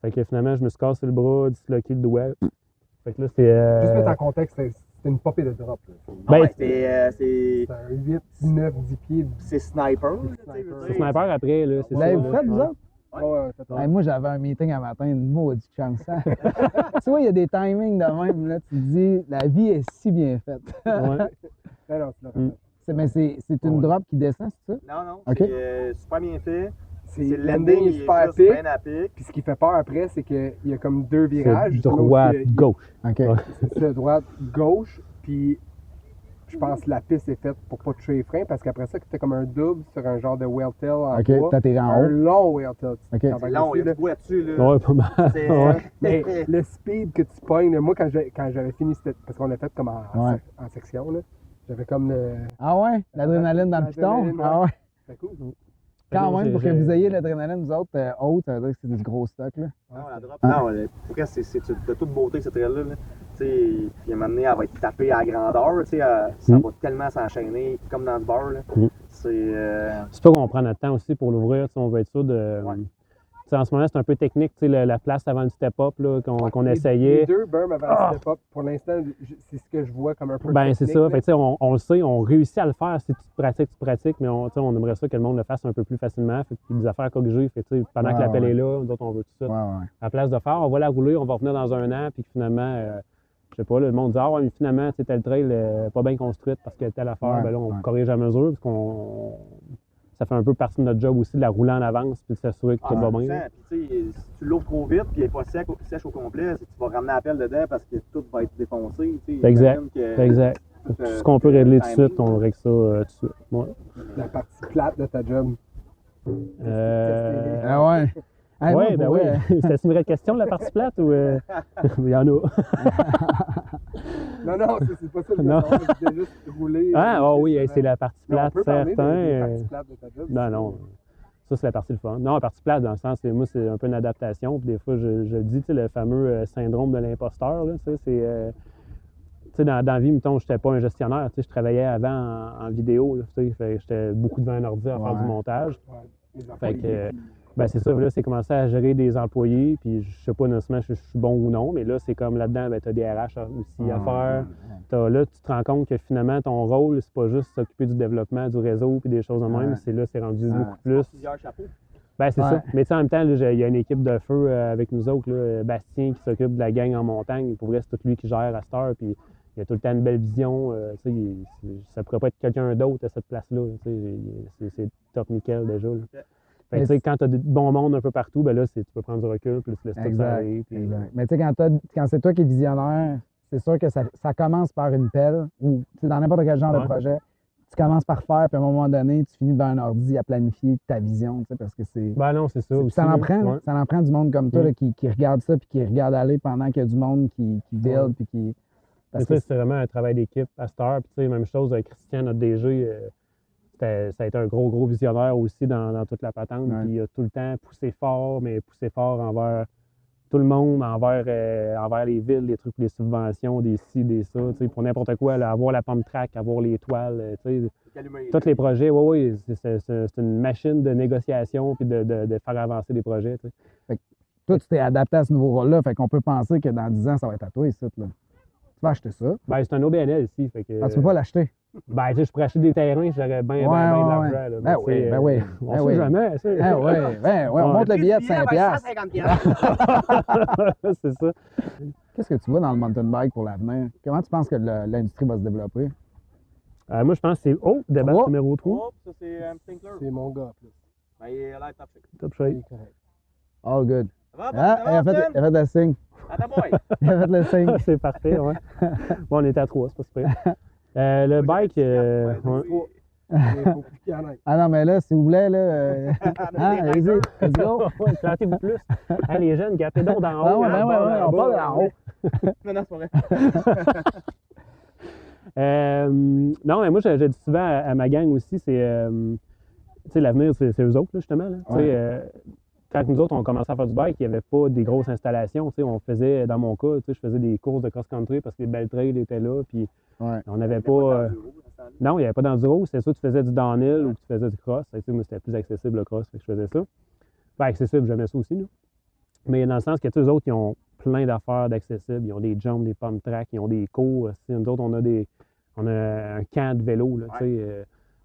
Fait que finalement, je me suis cassé le bras, disloqué le doigt. Fait que là, c'est... Juste mettre en contexte, c'était une popée de drop. Là. Ben, ouais, c'est C'est un 8, 9, 10 pieds. c'est sniper. là, tu sais, Sniper. je veux c'est dire. sniper après, là, c'est Vous ça. l'avez là. fait, vous Ouais. autres? Ouais, totalement. Hey, moi, j'avais un meeting un matin, une maudite chance. Hein? Tu vois, il y a des timings de même. Là, tu te dis, la vie est si bien faite. Ouais. Non, non, tu l'as Mm. fait. Mais c'est une Ouais. drop qui descend, c'est ça? Non, non, Ok. c'est super bien fait. C'est Le le landing est est super juste pic. bien à pic. Puis ce qui fait peur après, c'est qu'il y a comme deux virages. C'est justement, droite, où il y a- gauche. OK. Ouais. C'est ça, droite, gauche. Puis je pense que la piste est faite pour pas toucher les freins parce qu'après ça, c'était comme un double sur un genre de whale-tail en OK, bois. t'as tiré en Un haut. long whale-tail. OK. C'est long, il y a du bois dessus. Là. Ouais, pas mal. C'est, Ouais. Mais le speed que tu pognes, là, moi quand j'avais fini, parce qu'on l'a fait comme Ouais. en section, là, j'avais comme le. Ah ouais? L'adrénaline dans le piton? L'adrénaline, Ah ouais. C'était cool. Quand Non, même, pour que j'ai- vous ayez l'adrénaline, vous autres, haute, ça veut dire que c'est du gros stock, là. Non, la drop. Non, pour vrai, c'est de toute beauté cette trail-là. Là. Tu sais, puis à un moment donné, elle va être tapée à grandeur. Tu sais, ça va tellement s'enchaîner comme dans le bar. Là. Mm. C'est. C'est pas qu'on prend notre temps aussi pour l'ouvrir, tu sais, on va être sûr de. Ouais. Tu sais, en ce moment, c'est un peu technique, tu sais, la place avant le step-up là, qu'on Les essayait. deux berms avant Ah! le step-up, pour l'instant, c'est ce que je vois comme un peu. Ben, c'est technique, ça. là. Fait que, tu sais, on le sait, on réussit à le faire. Si tu pratiques, mais tu sais, on aimerait ça que le monde le fasse un peu plus facilement. Fait qu'il y a des affaires à corriger. Fait que, tu sais, pendant que Ouais, l'appel ouais. est là, nous autres, on veut tout ça. Ouais, ouais. À la place de faire, on va la rouler, on va revenir dans un an, puis que finalement, je sais pas, là, le monde dit, ah ouais, mais finalement, tu sais, telle trail pas bien construite parce qu'il y a telle affaire. Ouais, Ben là, on ouais. corrige à mesure, parce qu'on. Ça fait un peu partie de notre job aussi de la rouler en avance, puis de s'assurer que tout va bien. là. Puis, tu sais, si tu l'ouvres trop vite, puis elle n'est pas sèche au complet, c'est que tu vas ramener la pelle dedans parce que tout va être défoncé. Tu sais, Exact. j'imagine que Exact. tout, Tout ce qu'on peut régler tout de suite, on règle ça tout de suite. Ouais. La partie plate de ta job. Ah ouais. Hey, moi, Oui, ben pour oui. vrai, C'était une vraie question, la partie plate, ou il y en a? Non, non, c'est pas ça le Non. question. C'était juste rouler. Ah, oh oui, hey, c'est la partie Mais on plate, peut parler certain. des parties plates de ta job. Non, non. Ça, c'est la partie le fun. Non, la partie plate, dans le sens, moi, c'est un peu une adaptation. Puis des fois, je le dis, tu sais, le fameux syndrome de l'imposteur, là, tu sais, c'est... tu sais, dans la vie, mettons, je n'étais pas un gestionnaire. Tu sais, je travaillais avant en vidéo, là, tu sais, fait que j'étais beaucoup devant un ordi à faire Ouais. du montage. Ouais, les Fait employés que, qui- Ben c'est ça, là, c'est commencer à gérer des employés, puis je sais pas nécessairement si je suis bon ou non, mais là, c'est comme là-dedans, ben, tu as des RH aussi à faire. Là, tu te rends compte que finalement, ton rôle, c'est pas juste s'occuper du développement du réseau puis des choses de même, c'est rendu beaucoup plus. Plusieurs chapeaux. Ben c'est ça. Mais tu sais, en même temps, il y a une équipe de feu avec nous autres, là, Bastien qui s'occupe de la gang en montagne. Pour vrai, c'est tout lui qui gère à cette heure, puis il a tout le temps une belle vision. Tu sais, ça pourrait pas être quelqu'un d'autre à cette place-là. Tu sais, c'est top nickel déjà. Là. Fait que, tu sais, quand tu as du bon monde un peu partout, ben là, tu peux prendre du recul, puis tu laisses tout ça aller. Puis... Exact. Mais tu sais, quand c'est toi qui es visionnaire, c'est sûr que ça commence par une pelle, ou dans n'importe quel genre de projet, tu commences par faire, puis à un moment donné, tu finis devant un ordi à planifier ta vision, tu sais, parce que c'est... Ben non, c'est ça aussi. Ça en prend du monde comme toi là, qui regarde ça, puis qui regarde aller pendant qu'il y a du monde qui build, puis qui... C'est vraiment un travail d'équipe à cette heure. Puis tu sais, même chose avec Christian, notre DG, ça a été un gros visionnaire aussi dans toute la patente. Puis il a tout le temps poussé fort, mais poussé fort envers tout le monde, envers les villes, les trucs, les subventions, des ci, des ça, tu sais, pour n'importe quoi, là, avoir la pump track, avoir les toiles, tu sais, tous les projets, oui, c'est une machine de négociation puis de faire avancer les projets, tu sais. Fait que toi, tu t'es adapté à ce nouveau rôle-là, fait qu'on peut penser que dans 10 ans, ça va être à toi ici, là. Tu vas acheter ça. Ben, c'est un OBNL ici, fait que... Ah, tu peux pas l'acheter? Ben, tu sais, je pourrais acheter des terrains, j'aurais bien de l'argent, là. Ben oui. On sait jamais, ça. On monte le billet de 5$. C'est ça. Qu'est-ce que tu vois dans le mountain bike pour l'avenir? Comment tu penses que l'industrie va se développer? Moi, je pense que c'est... Oh, débat numéro 3. Oh, ça, c'est Tinkler. C'est mon gars, plus. Ben, il a l'air top shape. Top shape. All good. Ça va, Il a fait le signe. Attends, boy. Il a fait le signe. C'est parfait, ouais. Bon, on était à 3, c'est pas super. Le bike... Il faut plus qu'il y en ait. Ah non, mais là, s'il vous plaît, là... allez-y, let's go. Plantez-vous plus. Hey, les jeunes, gâtez donc d'en haut. On parle d'en haut. Non, c'est pas vrai. Non, mais moi, j'ai dit souvent à ma gang aussi, c'est... tu sais, l'avenir, c'est eux autres, là, justement. Là. Quand nous autres, on commençait à faire du bike, il n'y avait pas des grosses installations. Tu sais, on faisait, dans mon cas, je faisais des courses de cross-country parce que les belles trails étaient là. Puis on n'avait pas. Non, il n'y avait pas d'enduro. C'est ça, tu faisais du downhill ou tu faisais du cross. Tu sais, moi, c'était plus accessible le cross, fait que je faisais ça. Pas accessible, j'aimais ça aussi, nous. Mais dans le sens que tous eux autres, ils ont plein d'affaires d'accessibles. Ils ont des jumps, des pump tracks, ils ont des cours. Nous autres, on a un camp de vélo. Là,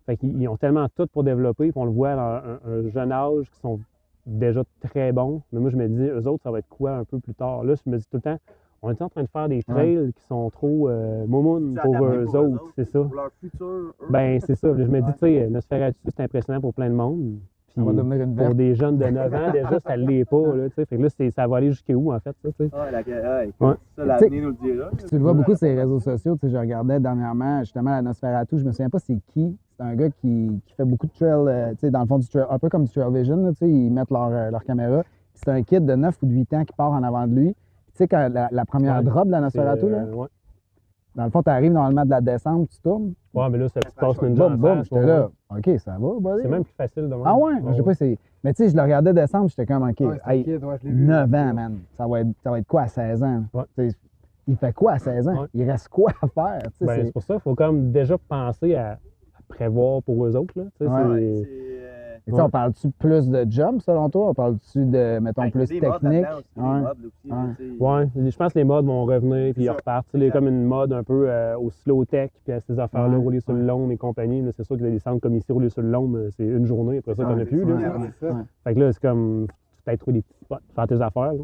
fait qu'ils ont tellement tout pour développer. Puis on le voit à un jeune âge qui sont déjà très bons. Mais moi, je me dis, eux autres, ça va être quoi un peu plus tard? Là, je me dis tout le temps, on est en train de faire des trails qui sont trop moumounes pour eux autres, c'est ça. Pour leur futur. Ben, c'est ça. Je me dis, tu sais, Nosferatu, c'est impressionnant pour plein de monde. Puis va devenir une pour verte. des jeunes de 9 ans, déjà, ça ne l'est pas. Là, fait que là, ça va aller jusqu'où, en fait, ça, tu sais? Ça, l'avenir nous le dira. Tu le vois beaucoup sur les réseaux sociaux. Tu sais, je regardais dernièrement, justement, la Nosferatu. Je me souviens pas c'est qui. C'est un gars qui fait beaucoup de trail, tu sais, dans le fond, du trail, un peu comme du Trail Vision. Là, tu sais, ils mettent leur caméra. C'est un kid de 9 ou de 8 ans qui part en avant de lui. Tu sais, quand la première drop de la Nosferatu, là, dans le fond, tu arrives normalement de la descente, tu tournes. Ouais, mais là, ça se passe une jambe. Boum, j'étais là. OK, ça va, buddy. C'est même plus facile de même. Ah ouais? Je sais pas, c'est. Mais tu sais, je le regardais descendre, j'étais comme, OK, hey, Kid, je l'ai vu. 9 ans, man. Ça va être quoi à 16 ans? Tu sais, il fait quoi à 16 ans? Il reste quoi à faire? Tu sais, ben, c'est pour ça qu'il faut comme déjà penser à prévoir pour eux autres. Là. Tu sais, on parle-tu plus de jump selon toi? On parle-tu de, mettons, plus technique? Ouais, je pense que les modes vont revenir puis ils repartent. Il y a comme une mode un peu au slow tech puis à ces affaires-là, rouler sur le long et compagnie. C'est sûr que les centres comme ici, rouler sur le long, c'est une journée, après ça, t'en as plus. Là. Fait que là, c'est comme, tu peut-être trouver des petits spots pour faire tes affaires. Là.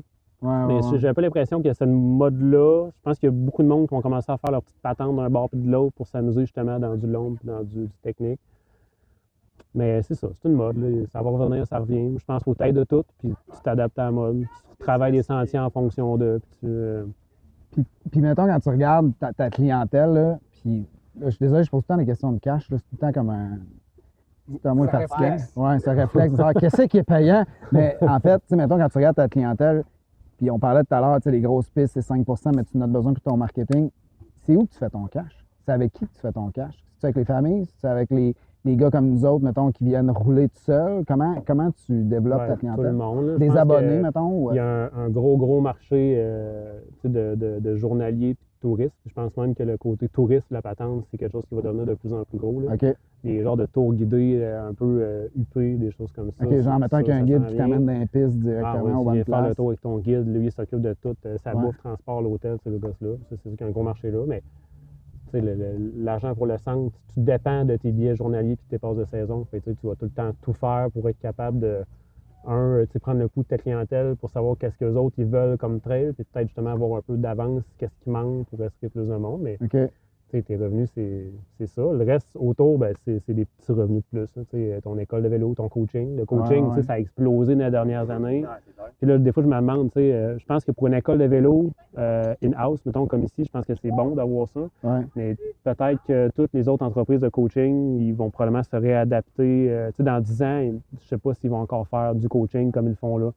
Mais j'ai un peu l'impression qu'il y a cette mode-là. Je pense qu'il y a beaucoup de monde qui vont commencer à faire leur petite patente d'un bord puis de l'autre pour s'amuser justement dans du long puis dans du technique. Mais c'est ça, c'est une mode. Là. Ça va revenir, ça revient. Je pense qu'il faut taille de tout, puis tu t'adaptes à la mode. Tu travailles les sentiers en fonction de. Puis mettons, quand tu regardes ta clientèle, là, puis là, je suis désolé, je pose tout le temps des questions de cash. Là, c'est tout le temps comme un. C'est un mot fatigant. Oui, c'est un réflexe. Qu'est-ce qui est payant? Mais en fait, mettons, quand tu regardes ta clientèle, puis on parlait tout à l'heure, les grosses pistes, c'est 5 mais tu en as besoin pour ton marketing. C'est où que tu fais ton cash? C'est avec qui que tu fais ton cash? C'est avec les familles? C'est avec les gars comme nous autres, mettons, qui viennent rouler tout seuls? Comment tu développes ta clientèle? Tout le monde. Des abonnés, mettons? Il y a un gros marché de journaliers et de touristes. Je pense même que le côté touriste, la patente, c'est quelque chose qui va devenir de plus en plus gros. Là. OK. Des genres de tours guidés un peu huppés, des choses comme ça. OK, genre, mettons qu'il y a un guide s'en qui vient. t'amène dans les pistes directement Ah oui, aux tu bonnes viens faire le places. tour avec ton guide, lui, il s'occupe de tout, sa Ouais. bouffe, transport, l'hôtel, ces gosses-là. Ça, c'est sûr qu'il y a un gros marché là, mais tu sais, l'argent pour le centre, tu dépends de tes billets journaliers et de tes passes de saison. Fait, tu vas tout le temps tout faire pour être capable de, prendre le pouls de ta clientèle pour savoir qu'est-ce que les autres ils veulent comme trail, puis peut-être justement avoir un peu d'avance, qu'est-ce qui manque pour rester plus de monde. Mais OK. tes revenus, c'est ça. Le reste autour, ben, c'est des petits revenus de plus. Là, ton école de vélo, ton coaching. Le coaching, ouais. ça a explosé dans les dernières années. Ouais, c'est clair. Puis là, des fois, je me demande, je pense que pour une école de vélo in-house, mettons comme ici, je pense que c'est bon d'avoir ça. Ouais. Mais peut-être que toutes les autres entreprises de coaching, ils vont probablement se réadapter. Dans 10 ans, je ne sais pas s'ils vont encore faire du coaching comme ils le font là.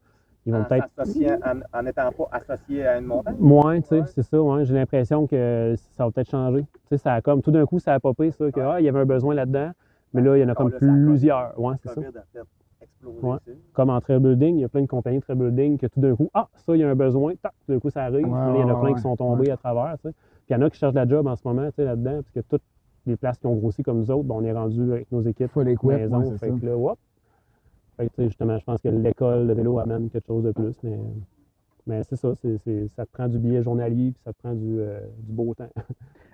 Ils vont peut-être. En n'étant pas associé à une montagne? Moins, c'est ça, ouais. J'ai l'impression que ça va peut-être changer. Ça a comme tout d'un coup, ça a popé, ça, que il y avait un besoin là-dedans. Mais là, il y en a comme plusieurs. Ouais, c'est ça. COVID a fait exploser Ouais. ici. Comme en trail building, il y a plein de compagnies de trail building que tout d'un coup, ça, il y a un besoin, tac, tout d'un coup, ça arrive. Ouais, Puis là, il y en a plein ouais, qui sont tombés à travers. Puis il y en a qui cherchent la job en ce moment là-dedans, parce que toutes les places qui ont grossi comme nous autres, on est rendu avec nos équipes Full equip, maison. ouais, c'est Fait que là, whoop. Fait que, justement, je pense que l'école de vélo amène quelque chose de plus. Mais c'est ça, ça te prend du billet journalier, puis ça te prend du beau temps.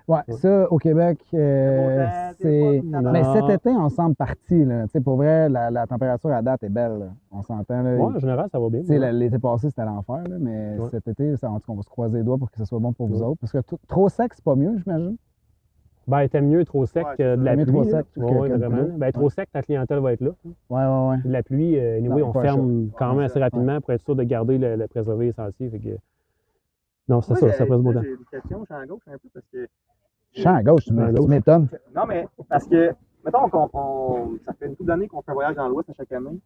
Ouais, ça, au Québec, c'est. Mais cet été, on semble parti, là. Tu sais, pour vrai, la température à date est belle, là. On s'entend, là. Ouais, en général, ça va bien. Tu sais, l'été passé, c'était l'enfer, là, mais Ouais. cet été, en tout cas, on va se croiser les doigts pour que ce soit bon pour vous Ouais. autres. Parce que trop sec, c'est pas mieux, j'imagine. Ben, t'aimes mieux trop sec Ouais, que de la mieux pluie. trop là. sec que Ouais, de vraiment. l'eau. Ben, trop sec, ta clientèle va être là. Ouais. De la pluie, anyway, Non, on pas ferme quand même Ouais, assez rapidement pour être sûr de garder le préservé les sentiers. Fait que... Non, c'est Moi, ça, ça prend du beau temps. j'ai une question, champ à gauche, un peu, parce que. Champ à gauche, tu Champ à gauche. m'étonnes. Non, mais parce que, mettons, ça fait une couple d'années qu'on fait un voyage dans l'Ouest à chaque année,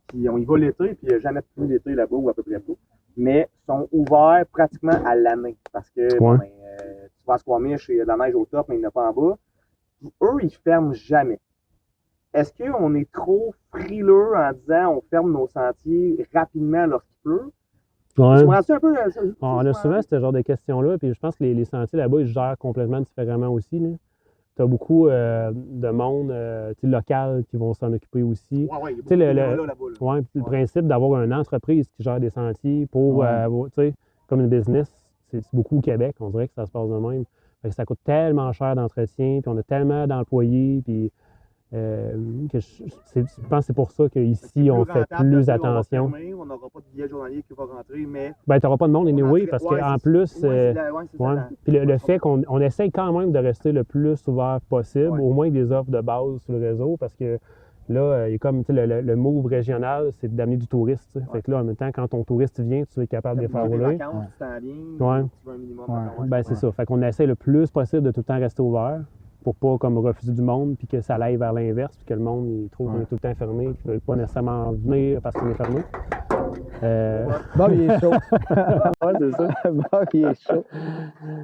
puis on y va l'été, puis il n'y a jamais de pluie l'été là-bas, ou à peu près pas. Mais ils sont ouverts pratiquement à l'année, parce que bon, tu vas à Squamish, il y a de la neige au top, mais il n'y en a pas en bas. Puis eux, ils ferment jamais. Est-ce qu'on est trop frileux en disant on ferme nos sentiers rapidement lorsqu'il pleut? Ouais. Je me rends un peu. On a souvent ce genre de questions-là, puis je pense que les sentiers là-bas, ils gèrent complètement différemment aussi. Tu as beaucoup de monde local qui vont s'en occuper aussi. Ouais, Tu sais, là-bas. le principe d'avoir une entreprise qui gère des sentiers pour, tu sais, comme une business, c'est beaucoup au Québec, on dirait que ça se passe de même. Fait que ça coûte tellement cher d'entretien, puis on a tellement d'employés, puis que je pense que c'est pour ça qu'ici, on fait plus attention. On n'aura pas de billet journalier qui va rentrer, mais. Ben, tu n'auras pas de monde anyway, parce qu'en plus, puis le fait qu'on essaye quand même de rester le plus ouvert possible, au moins des offres de base sur le réseau, parce que là, il y a comme le move régional, c'est d'amener du touriste. Fait que là, en même temps, quand ton touriste vient, tu es capable de les faire rouler. Ben, c'est ça. Fait qu'on essaie le plus possible de tout le temps rester ouvert pour pas comme refuser du monde, puis que ça aille vers l'inverse, puis que le monde il trouve qu'on est tout le temps fermé, qu'ils ne veulent pas nécessairement venir parce qu'on est fermé. Bob, il est chaud. Ouais, c'est ça. Bob, il est chaud.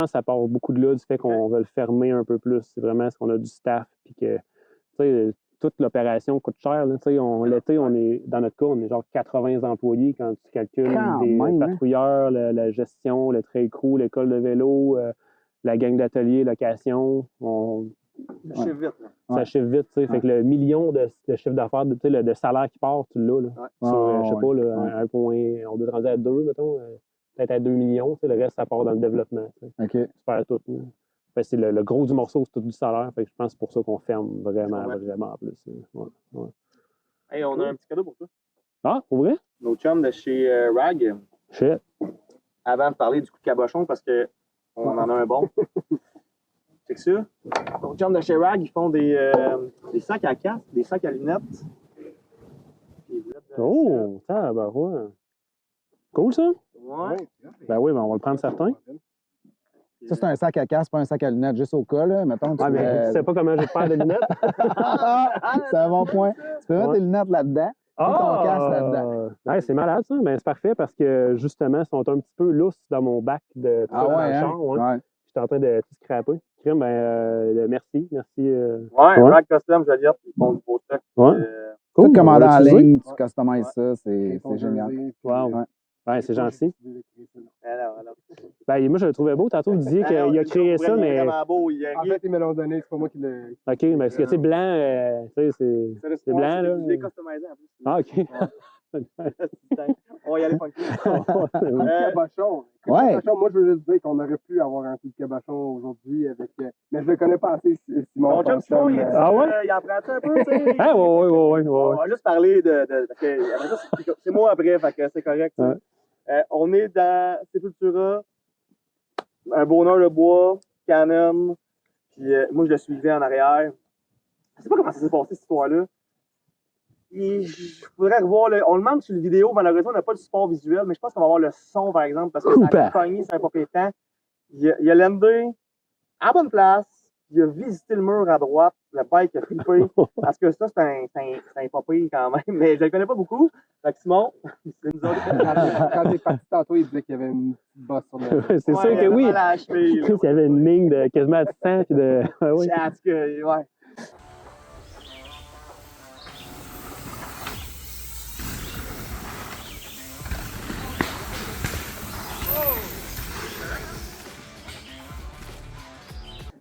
Ça part beaucoup de là, du fait qu'on veut le fermer un peu plus. C'est vraiment ce qu'on a du staff, puis que, tu sais, toute l'opération coûte cher. L'été, on est, dans notre cas, on est genre 80 employés quand tu calcules des patrouilleurs, la gestion, le trail crew, l'école de vélo, la gang d'ateliers, location. Ça chiffre vite. Ça chiffre vite, tu sais. Fait que le million de chiffre d'affaires, de salaire qui part, tu l'as. Sur, je sais pas, là, un point, on doit être rendu à 2, mettons, peut-être à 2 millions. Le reste, ça part dans le développement. OK. Tu perds tout. C'est le gros du morceau, c'est tout du salaire. Fait que je pense que c'est pour ça qu'on ferme vraiment plus. Hey, on a un petit cadeau pour toi. Ah, pour vrai? Nos chums de chez Rag. Shit. Avant de parler du coup de cabochon, parce qu'on en a un bon. C'est que ça. Nos chums de chez Rag, ils font des sacs à casque, des sacs à lunettes. Oh, ça, ben ouais. Cool, ça? Ouais. Ben oui, ben on va le prendre certain. Ça, c'est un sac à casse, pas un sac à lunettes, juste au cas, là. Mettons, mais tu sais pas comment j'ai paire de lunettes? C'est un bon point. Tu peux mettre tes lunettes là-dedans. Ton casque là-dedans. Ouais, c'est malade, ça. Ben, c'est parfait parce que, justement, ils sont un petit peu lousses dans mon bac de char. J'étais en train de tout scraper. Crime, merci. Rag Custom, Joliette, ils font du beau stock. Tout commandé en ligne, tu customises ça, c'est génial. Wow. Ouais, c'est gentil. Alors. Ben, moi, je le trouvais beau. Tantôt, vous disiez qu'il a créé ça, Il est mais. vraiment beau. Il En fait, ils me l'ont donné, c'est pas moi qui l'ai. OK, mais est-ce que, tu sais, blanc, tu sais, c'est blanc, là. Il est customisé en plus. Ah, OK. On va y aller funky. Cabochon. Ouais. Cabochon, moi, je veux juste dire qu'on aurait pu avoir un coup de cabochon aujourd'hui avec. Mais je le connais pas assez, Simon. Mon chum Simon, il Ah ouais? il apprend un peu, tu sais. Ah, ouais. On va juste parler parce que après ça, c'est moi après, fait que c'est correct. tu sais. On est dans Sepultura, un bonheur de bois, Canon, puis moi je le suivais en arrière. Je sais pas comment ça s'est passé cette histoire-là. Il faudrait revoir on le manque sur le vidéo, malheureusement on n'a pas de support visuel, mais je pense qu'on va avoir le son par exemple, parce que ça a cogné, c'est un peu pétant. Il a landé à bonne place, il a visité le mur à droite, le bike a flippé, parce que ça, c'est un popé quand même, mais je le connais pas beaucoup. Fait que Simon, c'est nous autres. Quand t'es parti tantôt, il disait qu'il y avait une petite bosse sur le. C'est sûr que oui. Il y avait une ligne de quasiment de sang puis de. Oui. En tout cas, ouais.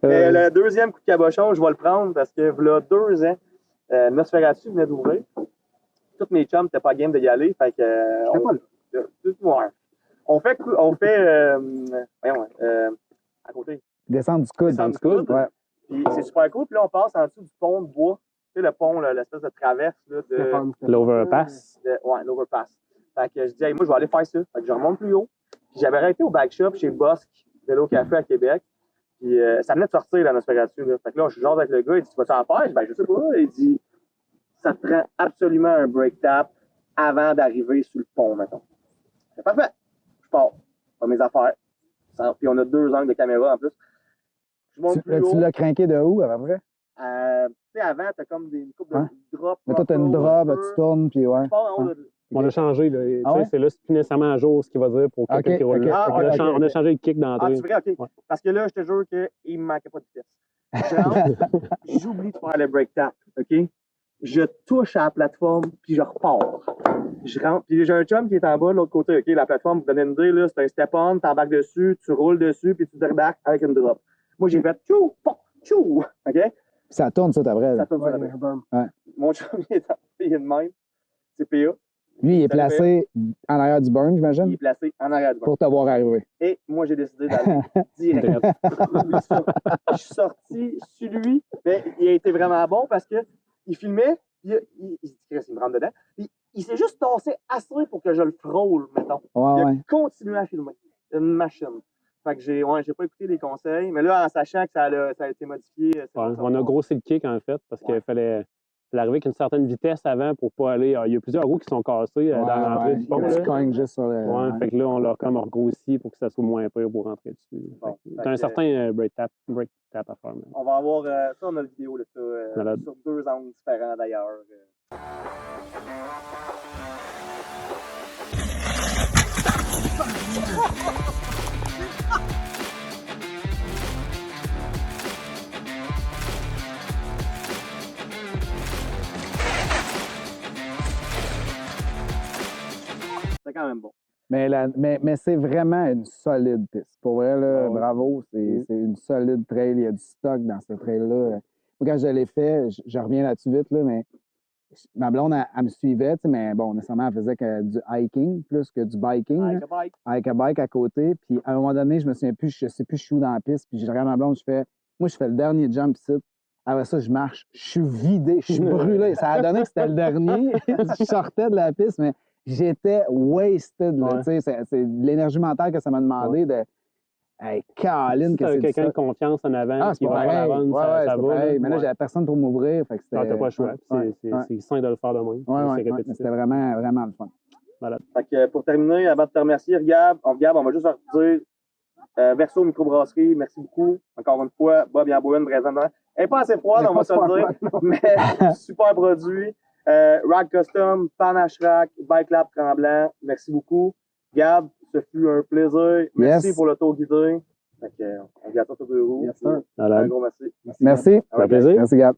Le deuxième coup de cabochon, je vais le prendre parce que là 2 ans, Nosferatu venait d'ouvrir. Tous mes chums n'étaient pas game de y aller. Fait que, ouais. On fait voyons, à côté. Descendre du coude. Descendre du coude. Ouais. Puis c'est super cool. Puis là, on passe en dessous du pont de bois. Tu sais, le pont, là, l'espèce de traverse là, de L'overpass. Ouais, l'overpass. Fait que je dis, hey, moi, je vais aller faire ça. Fait que je remonte plus haut. Puis j'avais arrêté au back shop chez Bosque, Vélo Café à Québec. Puis ça venait de sortir, la Nosferatu. Là. Fait que là, je jase avec le gars, il dit, tu vas-tu en faire? Ben, je sais pas. Il dit, ça te prend absolument un break tap avant d'arriver sur le pont, mettons. C'est parfait. Je pars. Pas mes affaires. Puis on a 2 angles de caméra en plus. Je monte plus haut. Tu l'as craqué de où, à peu près? Tu sais, avant, t'as comme une coupe de drop. Mais toi, t'as une drop, tu tournes, puis ouais. Je pars en haut de... On a changé, là. Ah ouais? C'est là, c'est plus nécessairement à jour ce qu'il va dire pour quelqu'un qui roule. On a changé le kick d'entrée. Ah, c'est vrai, OK. Ouais. Parce que là, je te jure qu'il me manquait pas de vitesse. Je rentre, j'oublie de faire le break tap, OK? Je touche à la plateforme, puis je repars. Je rentre, puis j'ai un chum qui est en bas de l'autre côté, OK? La plateforme, vous donnez une idée, là, c'est un step-on, t'embarques dessus, tu roules dessus, puis tu débarques avec une drop. Moi, j'ai fait tchou, pop, tchou, OK? Ça tourne, ça, t'as vrai. Ça tourne sur la Ouais. Mon chum, il est de même. C'est PA. Lui, il est placé en arrière du burn, j'imagine? Il est placé en arrière du burn. Pour te voir arriver. Et moi, j'ai décidé d'aller direct. Je suis sorti sur lui, mais il a été vraiment bon parce qu'il filmait, puis il me rentre dedans. Puis il s'est juste tassé assez pour que je le frôle, mettons. Ouais, il a continué à filmer. Une machine. Fait que j'ai pas écouté les conseils, mais là, en sachant que ça a été modifié. On a grossi le kick, en fait, parce qu'il fallait arriver avec une certaine vitesse avant pour pas aller. Il y a plusieurs roues qui sont cassées dans l'entrée du pont. Tu cognes juste sur le. Ouais, fait que là, on l'a comme regrossi pour que ça soit moins pire pour rentrer dessus. Bon, t'as un certain break tap à faire. Même. On va avoir ça, on a une vidéo de ça, sur 2 angles différents d'ailleurs. C'est quand même bon. Mais c'est vraiment une solide piste. Pour vrai, là, bravo, c'est une solide trail. Il y a du stock dans ce trail-là. Moi, quand je l'ai fait, je reviens là-dessus vite, là, mais ma blonde, elle me suivait, mais bon, nécessairement, elle faisait que du hiking plus que du biking. Avec un bike à côté. Puis à un moment donné, je sais plus, je suis où dans la piste. Puis je regarde ma blonde, moi, je fais le dernier jump ici. Après ça, je marche. Je suis vidé, je suis brûlé. Ça a donné que c'était le dernier. Je sortais de la piste, mais j'étais wasted. Là, c'est l'énergie mentale que ça m'a demandé de. Hey, Caroline, que c'est quelqu'un de confiance en avant qui va en avant, ça va. Mais là, j'avais personne pour m'ouvrir. T'as pas le choix. C'est sain de le faire de même. C'était vraiment, vraiment le fun. Voilà. Fait que pour terminer, avant de te remercier, Gab, on va juste leur dire Verso Microbrasserie, merci beaucoup. Encore une fois, Bob Yambouin, présentement. Elle n'est pas assez froide, on va se le dire, mais super produit. Rag Custom, Panache Rack, Bike Lab Tremblant, merci beaucoup. Gab, ce fut un plaisir. Merci pour l'auto guidé. Fait que, on dit à toi, 2 roues. Yes, sir. Un gros merci. Merci. Ça fait plaisir. Merci, Gab.